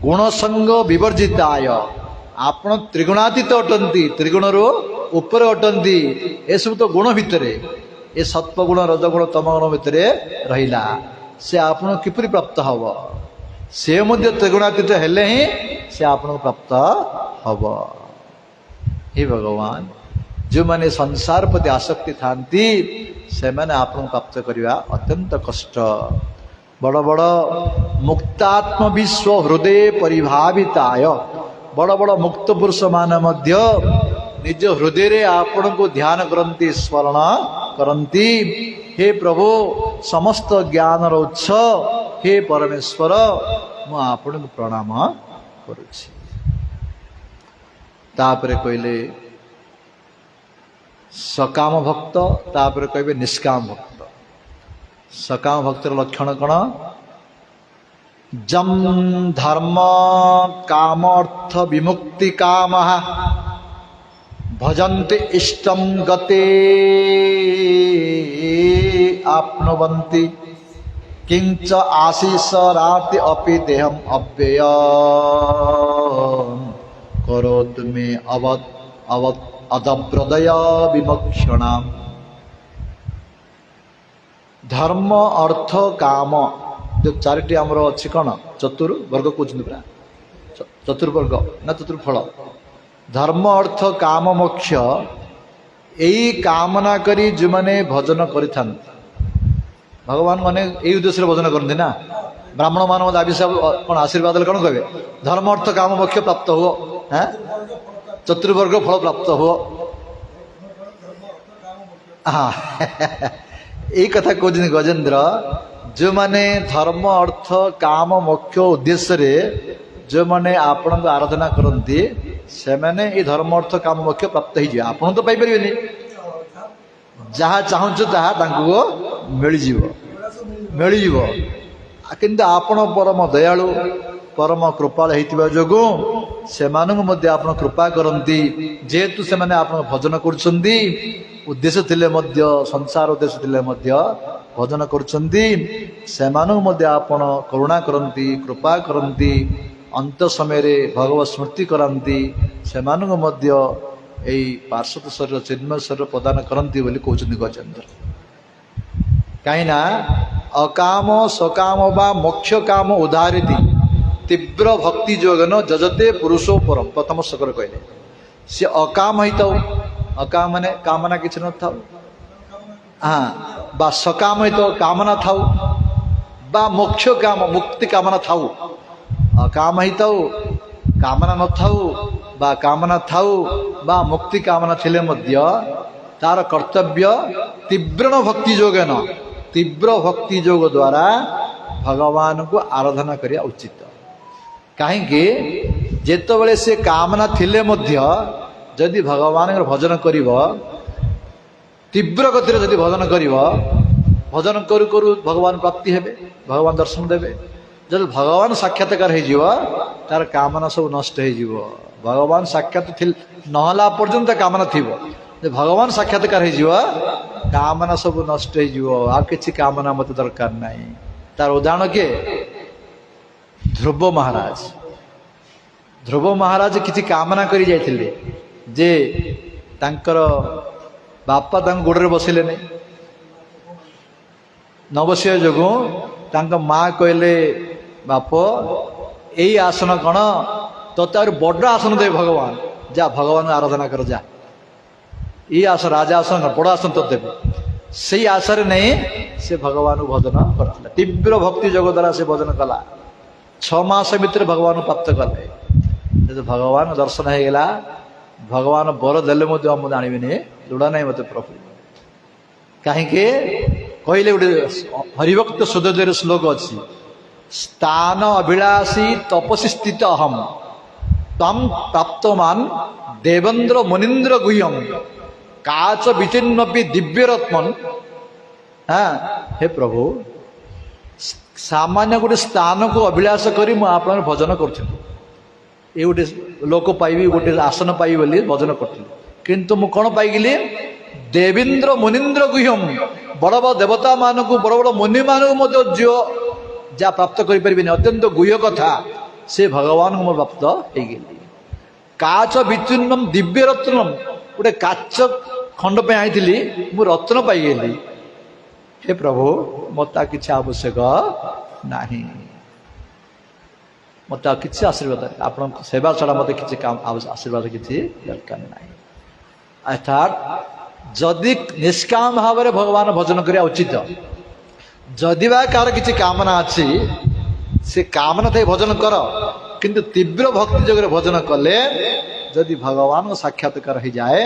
गुणसंग विवर्जिताय, आपण त्रिगुणातीत अटंती, त्रिगुण रो ऊपर अटंती। ए सब तो गुण भितरे ए सत्वगुण रजगुण तमगुण भितरे रहिला से आपण किपरि प्राप्त हब, से मध्य त्रिगुणातीत हेले ही से आपण प्राप्त हब। हे भगवान जो माने संसार प्रति आसक्ति थांती से माने आपण प्राप्त करवा अत्यंत कष्ट। बड़ बड़ मुक्तात्म विश्व हृदय परिभाविताय, बड़ बड़ मुक्त पुरुष मान मध्य निज हृदय रे आपण को ध्यान करंती, स्मरण करंती। हे प्रभु समस्त ज्ञान उत्स हे परमेश्वर मु आपण को प्रणाम करुछि। तापरे कहले सकाम भक्त, तापरे कहबे निष्काम भक्त। सकाम भक्तर लक्षण कौन? जम धर्म काम अर्थ विमुक्ति काम भजन्ते इष्टम गते आपनुवन्ति किंच आशीष राति अपि देहम अव्यय करोतु मे अदब्रदय विमक्षणाम। धर्म अर्थ काम जो चारिटी आमर अच्छी कौन चतुर्वर्ग कहते पूरा चतुर्वर्ग ना चतुर्फल। धर्म अर्थ काम मोक्ष यही कामना करी जो मैंने भजन करि भगवान माने यही उद्देश्य भजन करते ना। ब्राह्मण मान कौन आशीर्वाद कौन कहे धर्म अर्थ काम मोक्ष प्राप्त हो, चतुर्वर्ग फल प्राप्त हो। हाँ यही कथा कहते गजेंद्र जो माने धर्म अर्थ काम मोक्ष उद्देश्य रे जो माने आपण को आराधना करती से माने ये धर्म अर्थ काम मोक्ष प्राप्त हो जाए। आपण तो पाई परिबेनी, जहाँ चाहूँ ताहा मिल जीव किंतु आपण परम दयालु परम कृपाल होइतिबा जोगु से मानक मध्य आपण कृपा करंती। जेहेतु से माने आपण भजन करछंती उद्देश्य थिले मध्य संसार उद्देश्य थिले मध्य भजन करछंती से मानक मध्य आपण करुणा करंती कृपा करंती। अंत समय रे भगवत स्मृति करंती से मानक मध्य एई पार्श्व शरीर चिन्मय शरीर प्रदान करंती बोली कहउछंती गजेंद्र। कहिना अकाम सकाम बा मोक्ष काम उदाहरिति तीव्र भक्ति जोगन जजते पुरुषो परम। प्रथम शकर कहले से अकाम हिताउ, अकाम माने कामना किछ न थाउ, हाँ बा सकाम हिताउ कामना थाउ, बा मोक्ष काम मुक्ति कामना थाउ। अकाम हिताउ कामना न थाउ बा कामना थाउ बा मुक्ति कामना थिले मध्य तार कर्तव्य तीव्र भक्ति जोगन, तीव्र भक्ति जोग द्वारा भगवान को आराधना करिया उचित। कहीं जेतबले से कामना थिले मध्य जदि भगवान भजन कर तीव्र गति जदि भजन कर भजन करू करू भगवान प्राप्ति हेबे भगवान दर्शन देवे जब भगवान साक्षात्कार हो तार कामना सब नष्ट हो भगवान साक्षात नहला पर्यंत कामना थी भगवान साक्षात्कार हो कामना सब नष्ट हो कि कामना मत दरकार नहीं तार उदाहरण किए ध्रुव महाराज किसी कामना करी जाइथिले जे तांकर बापा तांको गोड़े बसिले नहीं न बसिया जोगु तांको माँ कहले बाप यही आसन कौन तो बड़ आसन दे भगवान जा भगवान आराधना कर जा ये आसन राजा आसन बड़ आसन तो देवे से आशा नहीं से भगवान भजन करता तीव्र भक्ति जोग द्वारा से भजन कला 6 मास भितर भगवान प्राप्त कले जब भगवान दर्शन होगा भगवान बर देले मुझे जानवी जोड़ा नहीं मत प्रभु कहीं कहले गोटे हरिभक्त सुधोदय श्लोक अच्छी स्थान अभिलाषी तपसी स्थित अहम तम प्राप्तमान देवेन्द्र मुनीन्द्र गुह्यम काच विचिन्नपि दिव्य रत्न हाँ हे प्रभु सामान्य गोटे स्थान को अभिलाष करी आप भजन करी ये गोटे लोक पाइबी गोटे आसन पाइबी बोली भजन करी किंतु मु कौन पाइली देवेन्द्र मुनीन्द्र गुह्यम बड़ बड़ देवता मान को बड़ बड़ मुनि मान जो जहाँ प्राप्त करें अत्यंत गुह्य कथा से भगवान को प्राप्त हो गई काच विचिन्नम दिव्य रत्नम गोटे काच खंड पे आई मु रत्न पाईगली हे प्रभु मत किसी आवश्यक नहीं मत किसी आशीर्वाद आप सेवा छड़ा मत किसी काम आशीर्वाद किसी दरकार नहीं अर्थात जदि निष्काम भाव में भगवान भजन करिया उचित जदि बा कार किसी कामना अच्छी से कामना थे भजन कर किंतु तीव्र भक्ति जगह भजन कले जदि भगवान साक्षात्कार हो जाए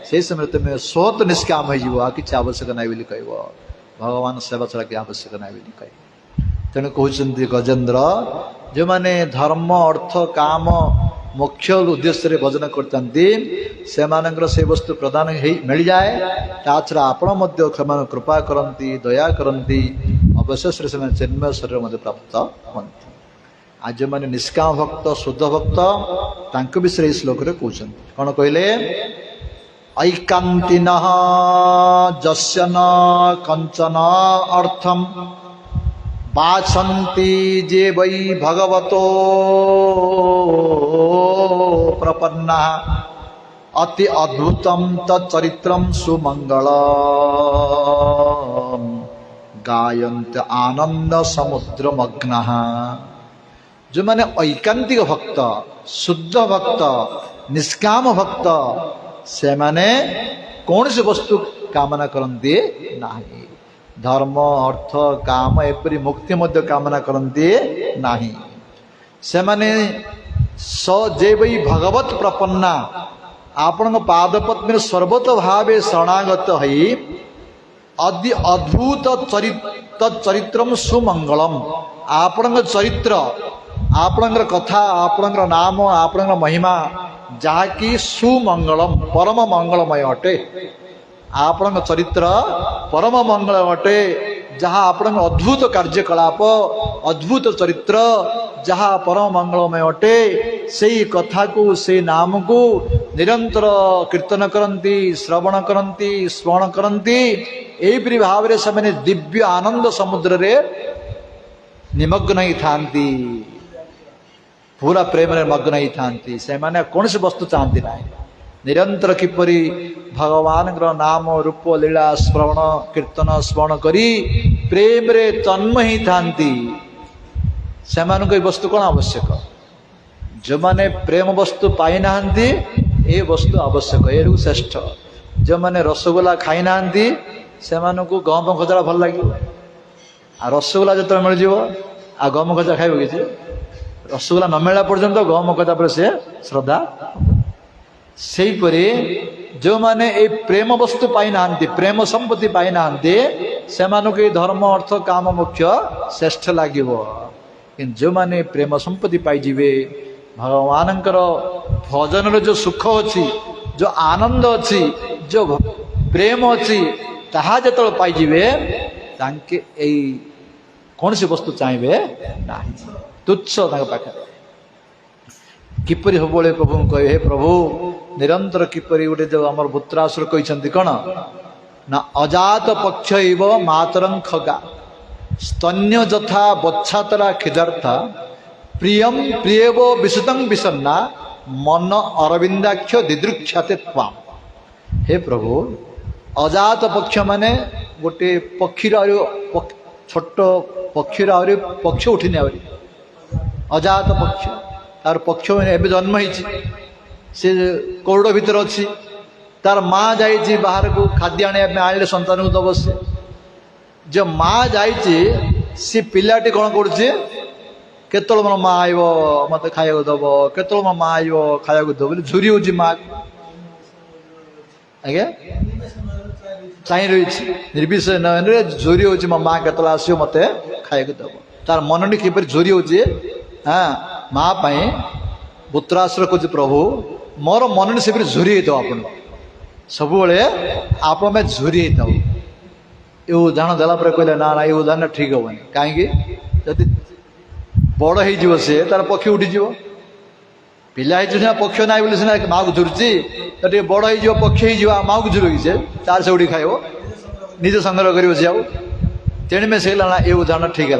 से समय तुम्हें स्वत निष्काम हो किसी आवश्यक नहीं बोली कह भगवान सेवा छड़ा कि आवश्यक नहीं बोली कह तेणु कहते गजेन्द्र जो मैंने धर्म अर्थ काम मुख्य उद्देश्य भजन करते से वस्तु प्रदान मिल जाए ता छड़ा आपण क्षमा कृपा करती दया करती अवश्य से चिन्मय शरीर मध्य प्राप्त हमें आज जो मैंने निष्काम भक्त शुद्ध भक्त तांको विषय श्लोक कहते कौन कहले ऐकांतिन जस्य न कंचन अर्थम बाछन्ति जे वै भगवतो प्रपन्ना अति अद्भुतम तच्चरित्रम सुमंगलम गायन्त आनंद समुद्रमग्नः जो मैंने ऐकांतिक भक्त शुद्ध भक्त निष्काम भक्त से माने कौन सी वस्तु कामना करते नहीं धर्म अर्थ काम एपरी मुक्ति मध्य कामना करते नहीं से माने स जे वही भगवत प्रपन्ना आपण पादपद्म सर्वत भावे शरणागत है अति अद्भुत चरित्रम सुमंगलम आपण चरित्र आपणकर कथा आपणकर नाम आपणकर महिमा जहाँकि सुमंगलम परम मंगलमय अटे आपण चरित्र परम मंगल अटे जहाँ आपण अद्भुत कार्यकलाप अद्भुत चरित्र जहाँ परम मंगलमय अटे से कथा को से नाम को निरंतर कीर्तन करती श्रवण करती स्मरण करती यही भाव से मैंने दिव्य आनंद समुद्र रे निमग्न ही थांती पूरा प्रेम मग्न ही थांती से माने कौन सी वस्तु चाहती ना निरंतर किपरि भगवान नाम रूप लीला श्रवण कीर्तन स्मरण करी प्रेम रे तन्मय ही थांती से वस्तु कौन आवश्यक जो माने प्रेम वस्तु पाई ना ये वस्तु आवश्यक ये श्रेष्ठ जो माने रसगोला खाई ना से गहम खजरा भल लगे आ रसगोला जो मिल जाव आ गहम खजा खाइब कि रसगोला न मिला पर्यंत गहम खजा पर से श्रद्धा सेहीपरि जो माने ए प्रेम वस्तु पाई ना प्रेम संपत्ति पाई ना से धर्म अर्थ काम मुख्य श्रेष्ठ लगे जो माने प्रेम संपत्ति पाइबे भगवान भजन जो सुख अच्छी जो आनंद अच्छी जो प्रेम अच्छी ताहा जो पाइबे तांके कौन सी वस्तु चाहिए ना तुच्छ पाखे किपरि सबले प्रभु कहे हे प्रभु निरंतर किपरि गोटे जो आम वृत्रासुर कहते कौन ना अजात पक्ष इव मातरं खगा स्तन्य जथा बच्छातरा खिदार्थ प्रियम प्रियव विशुतं विसन्ना मन अरविंदाक्ष दिदृक्षाते त्वाम। हे प्रभु अजात पक्ष माने गोटे पक्षीर छोट पक्षीर पक्ष उठिनी आ अजात पक्ष तार पक्ष एवं जन्म से कौड़ भितर अच्छी तार माँ जाइए बाहर को खाद्य आने सन्तान को दब से जो माँ जाइए सी पिलाटी कौन करुचे केतल मोर माँ आइब मत खाया दब केतल मोर माँ आइब खाया दब बोले झुरी हो माँ आज्ञा चाह रही निर्विशेष न झुरी हो मो माँ केतल आसो मत खाया दब तार मन टी किपर झुरी हो हाँ माँ पाई पुत्राश्र कह प्रभु मोर मन से झुरी हो आप सब आप झुरी हो ये उदाहरण देला कहले ना ना ये उदाहरण ठीक हेनी कहीं जदि बड़ हो सी तार पक्षी उठीज पिला सीना पक्ष ना बोले सीना माँ को झुरुची तो बड़ हो पक्षी हो माँ को झुरुकी से तार से उठी खाइब निजे संग्रह कर तेणु में से ये उदाहरण ठीक है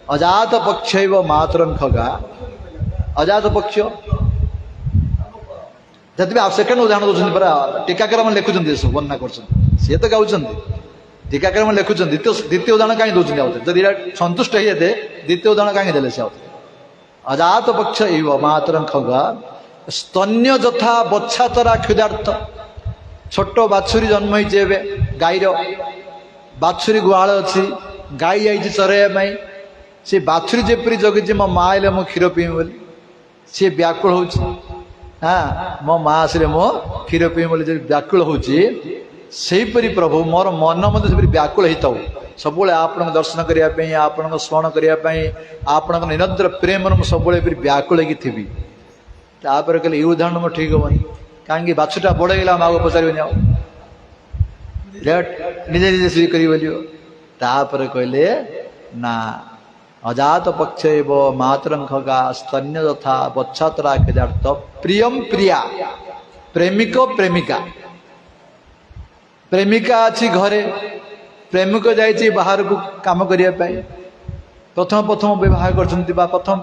अजात पक्ष मातरं खगा अजात पक्ष जब आप सेकेंड उदाहरण दौरान परा टीकाकार मैंने लिखुं वर्णना कर सी तो गाँव टीकाकार मैंने लिखुं द्वितीय उदाहरण कहीं दौरान आउे जब सन्तुष्ट होते द्वितीय उदाहरण कहीं देले से अजात पक्ष इव मातरं खगा स्तन्य जथा बच्छातरा क्षुदार्थ छोट बाछुरी जन्म होती गाईर बाछुरी गुहाल अच्छी गाई जाइए चरैया सी बाछुरी जेपरी जगी मो माँ आइले मो क्षीर पीबी बोली सी व्याकुल हो हाँ मो माँ आसिले मो क्षीर पीबी बोली जब व्याकुल होपरी प्रभु मोर मन मत व्याकुल होता सब आपण दर्शन करने आपण स्मरण करने आपण निरंतर प्रेम सब व्याकुल थी तापर कहले ये उदाहरण मो ठीक हेनी कहीं बाछुटा बड़ेगा माँ को पचारे निजे निजे स्वीकार तापर कहले ना अजात पक्ष मातरं खगा स्तन्य तथा बच्छातरा खिदार्थ प्रियम प्रिया प्रेमिक प्रेमिका प्रेमिका अच्छी घरे प्रेमिक जाइए बाहर को काम करने प्रथम प्रथम विवाह प्रथम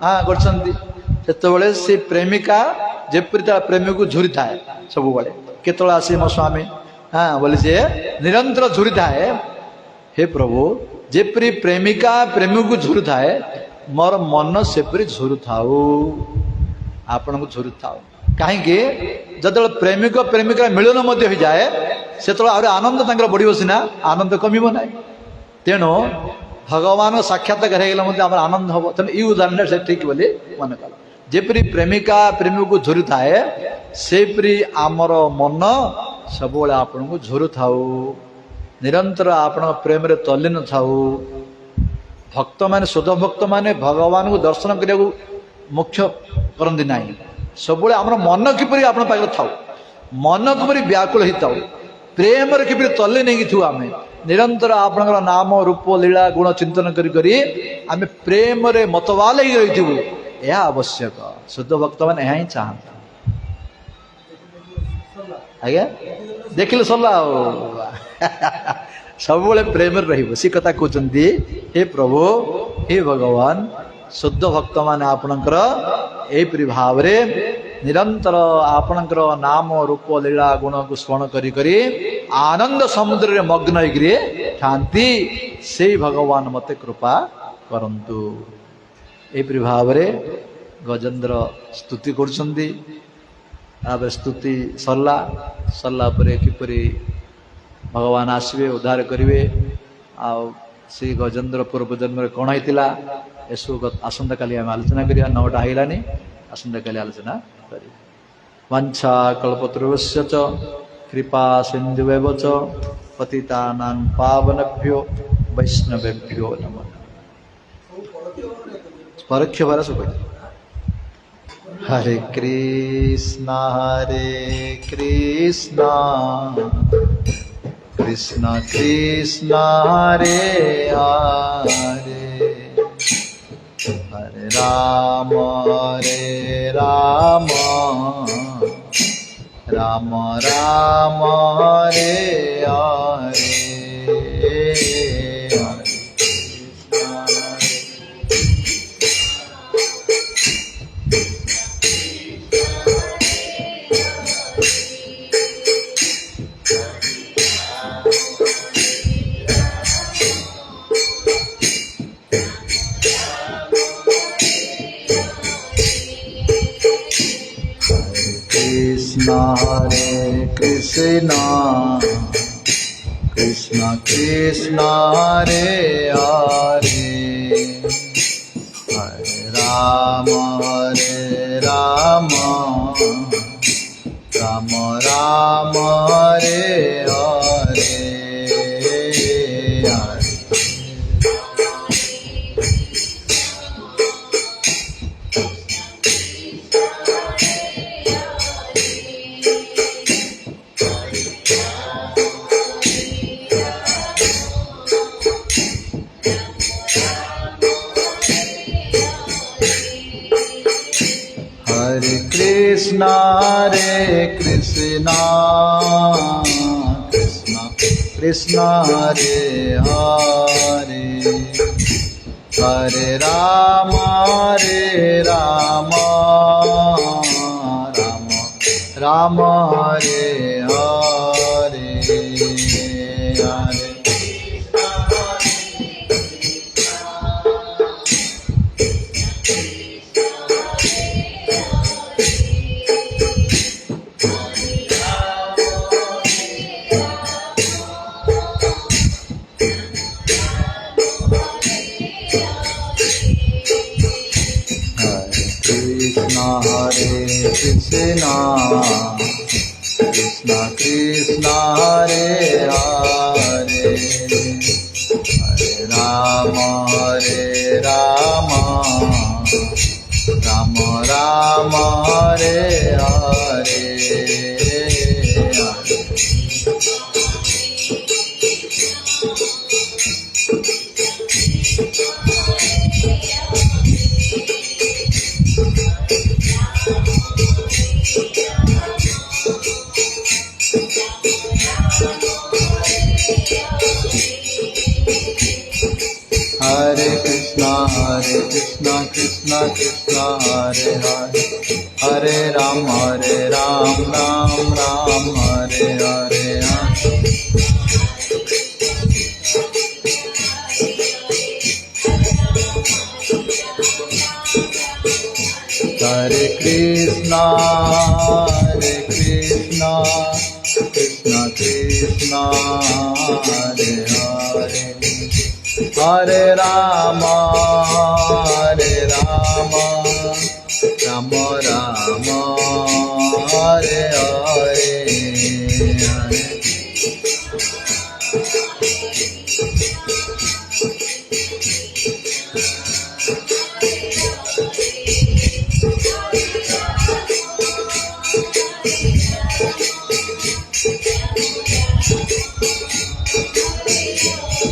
हाँ करते से प्रेमिका जेपरी प्रेमिक को झुरी थाए सब केतल आसे मो स्वामी हाँ बोले सी निरंतर झुरी थाए हे प्रभु जेपरी प्रेमिका प्रेमिक को झुरू थाए मोर मन सेपरी झुरू थाऊ आपण को झुरू थाऊ कहीं जो प्रेमिक प्रेमिका मिलन हो जाए से आनंद बढ़ सीना आनंद कमिब ना तेणु भगवान साक्षात्कार आम आनंद हम तेणु ये उदाहरण से ठीक बोली मन कल जेपरी प्रेमिका प्रेमिक को झुरू थाए सेपरी आमर मन सब आपण को झुरू थाऊ निरंतर आपण प्रेम रे तल्लीन थाऊ भक्त माने शुद्ध भक्त माने भगवान को दर्शन करने को मुख्य करती ना सब आम मन किपरि आपण पाखे थाऊ मन किपरि व्याकुल होता प्रेम किपरि तल्ली नहीं थू आम निरंतर आपण नाम रूप लीला गुण चिंतन करी आम प्रेम रे मतवाल रही यह आवश्यक शुद्ध भक्त मैंने यह ही चाहता आज्ञा देखिले सरला सब प्रेम सी कथा कहते हे प्रभु हे भगवान शुद्ध भक्त माने आपणकर एपरी भाव निरंतर आपणकर नाम रूप लीला गुण को स्मरण करी आनंद समुद्र रे मग्न होगी शांति से भगवान मते कृपा करंतु एपरी भाव गजेन्द्र स्तुति करछंदी स्तुति सरला सरला परे किपरि भगवान आसवे उद्धार करेंगे से गजेन्द्र पूर्व जन्म कौन होता एसबू आसंता काली आम आलोचना करिया 9टा आइलानी आसंता काली आलोचना करिया वांछा कल्पतरुश्च च कृपा सिन्धुवेव च पतितानां पावनेभ्यो वैष्णवेभ्यो नमः परोक्ष भार सब Hare Krishna Krishna Krishna Hare Hare Hare Rama Rama Rama Hare Hare Hare Krishna Krishna Krishna Hare Hare Hare Rama Rama Rama Hare Hare Hare Krishna Krishna Krishna Hare Hare Hare Rama Rama Rama Hare Hare Hare Krishna Krishna Krishna Hare Hare Hare Rama Rama Rama Hare Hare Hare Krishna Krishna Krishna Hare Hare Hare Ram Ram Hare Hare Hare Krishna Krishna Krishna Hare Hare Hare Rama Rama Hare Hare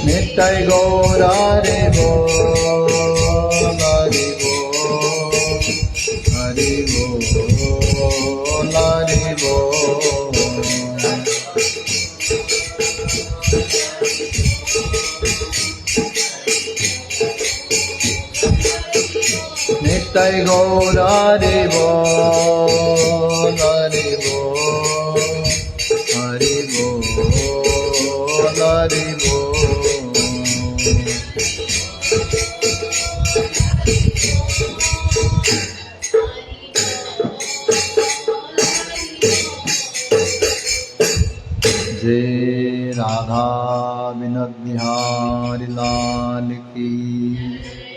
Nittai Gaura Hare Nittai Gaura Jai Radha Vinod Bihari Lal Ki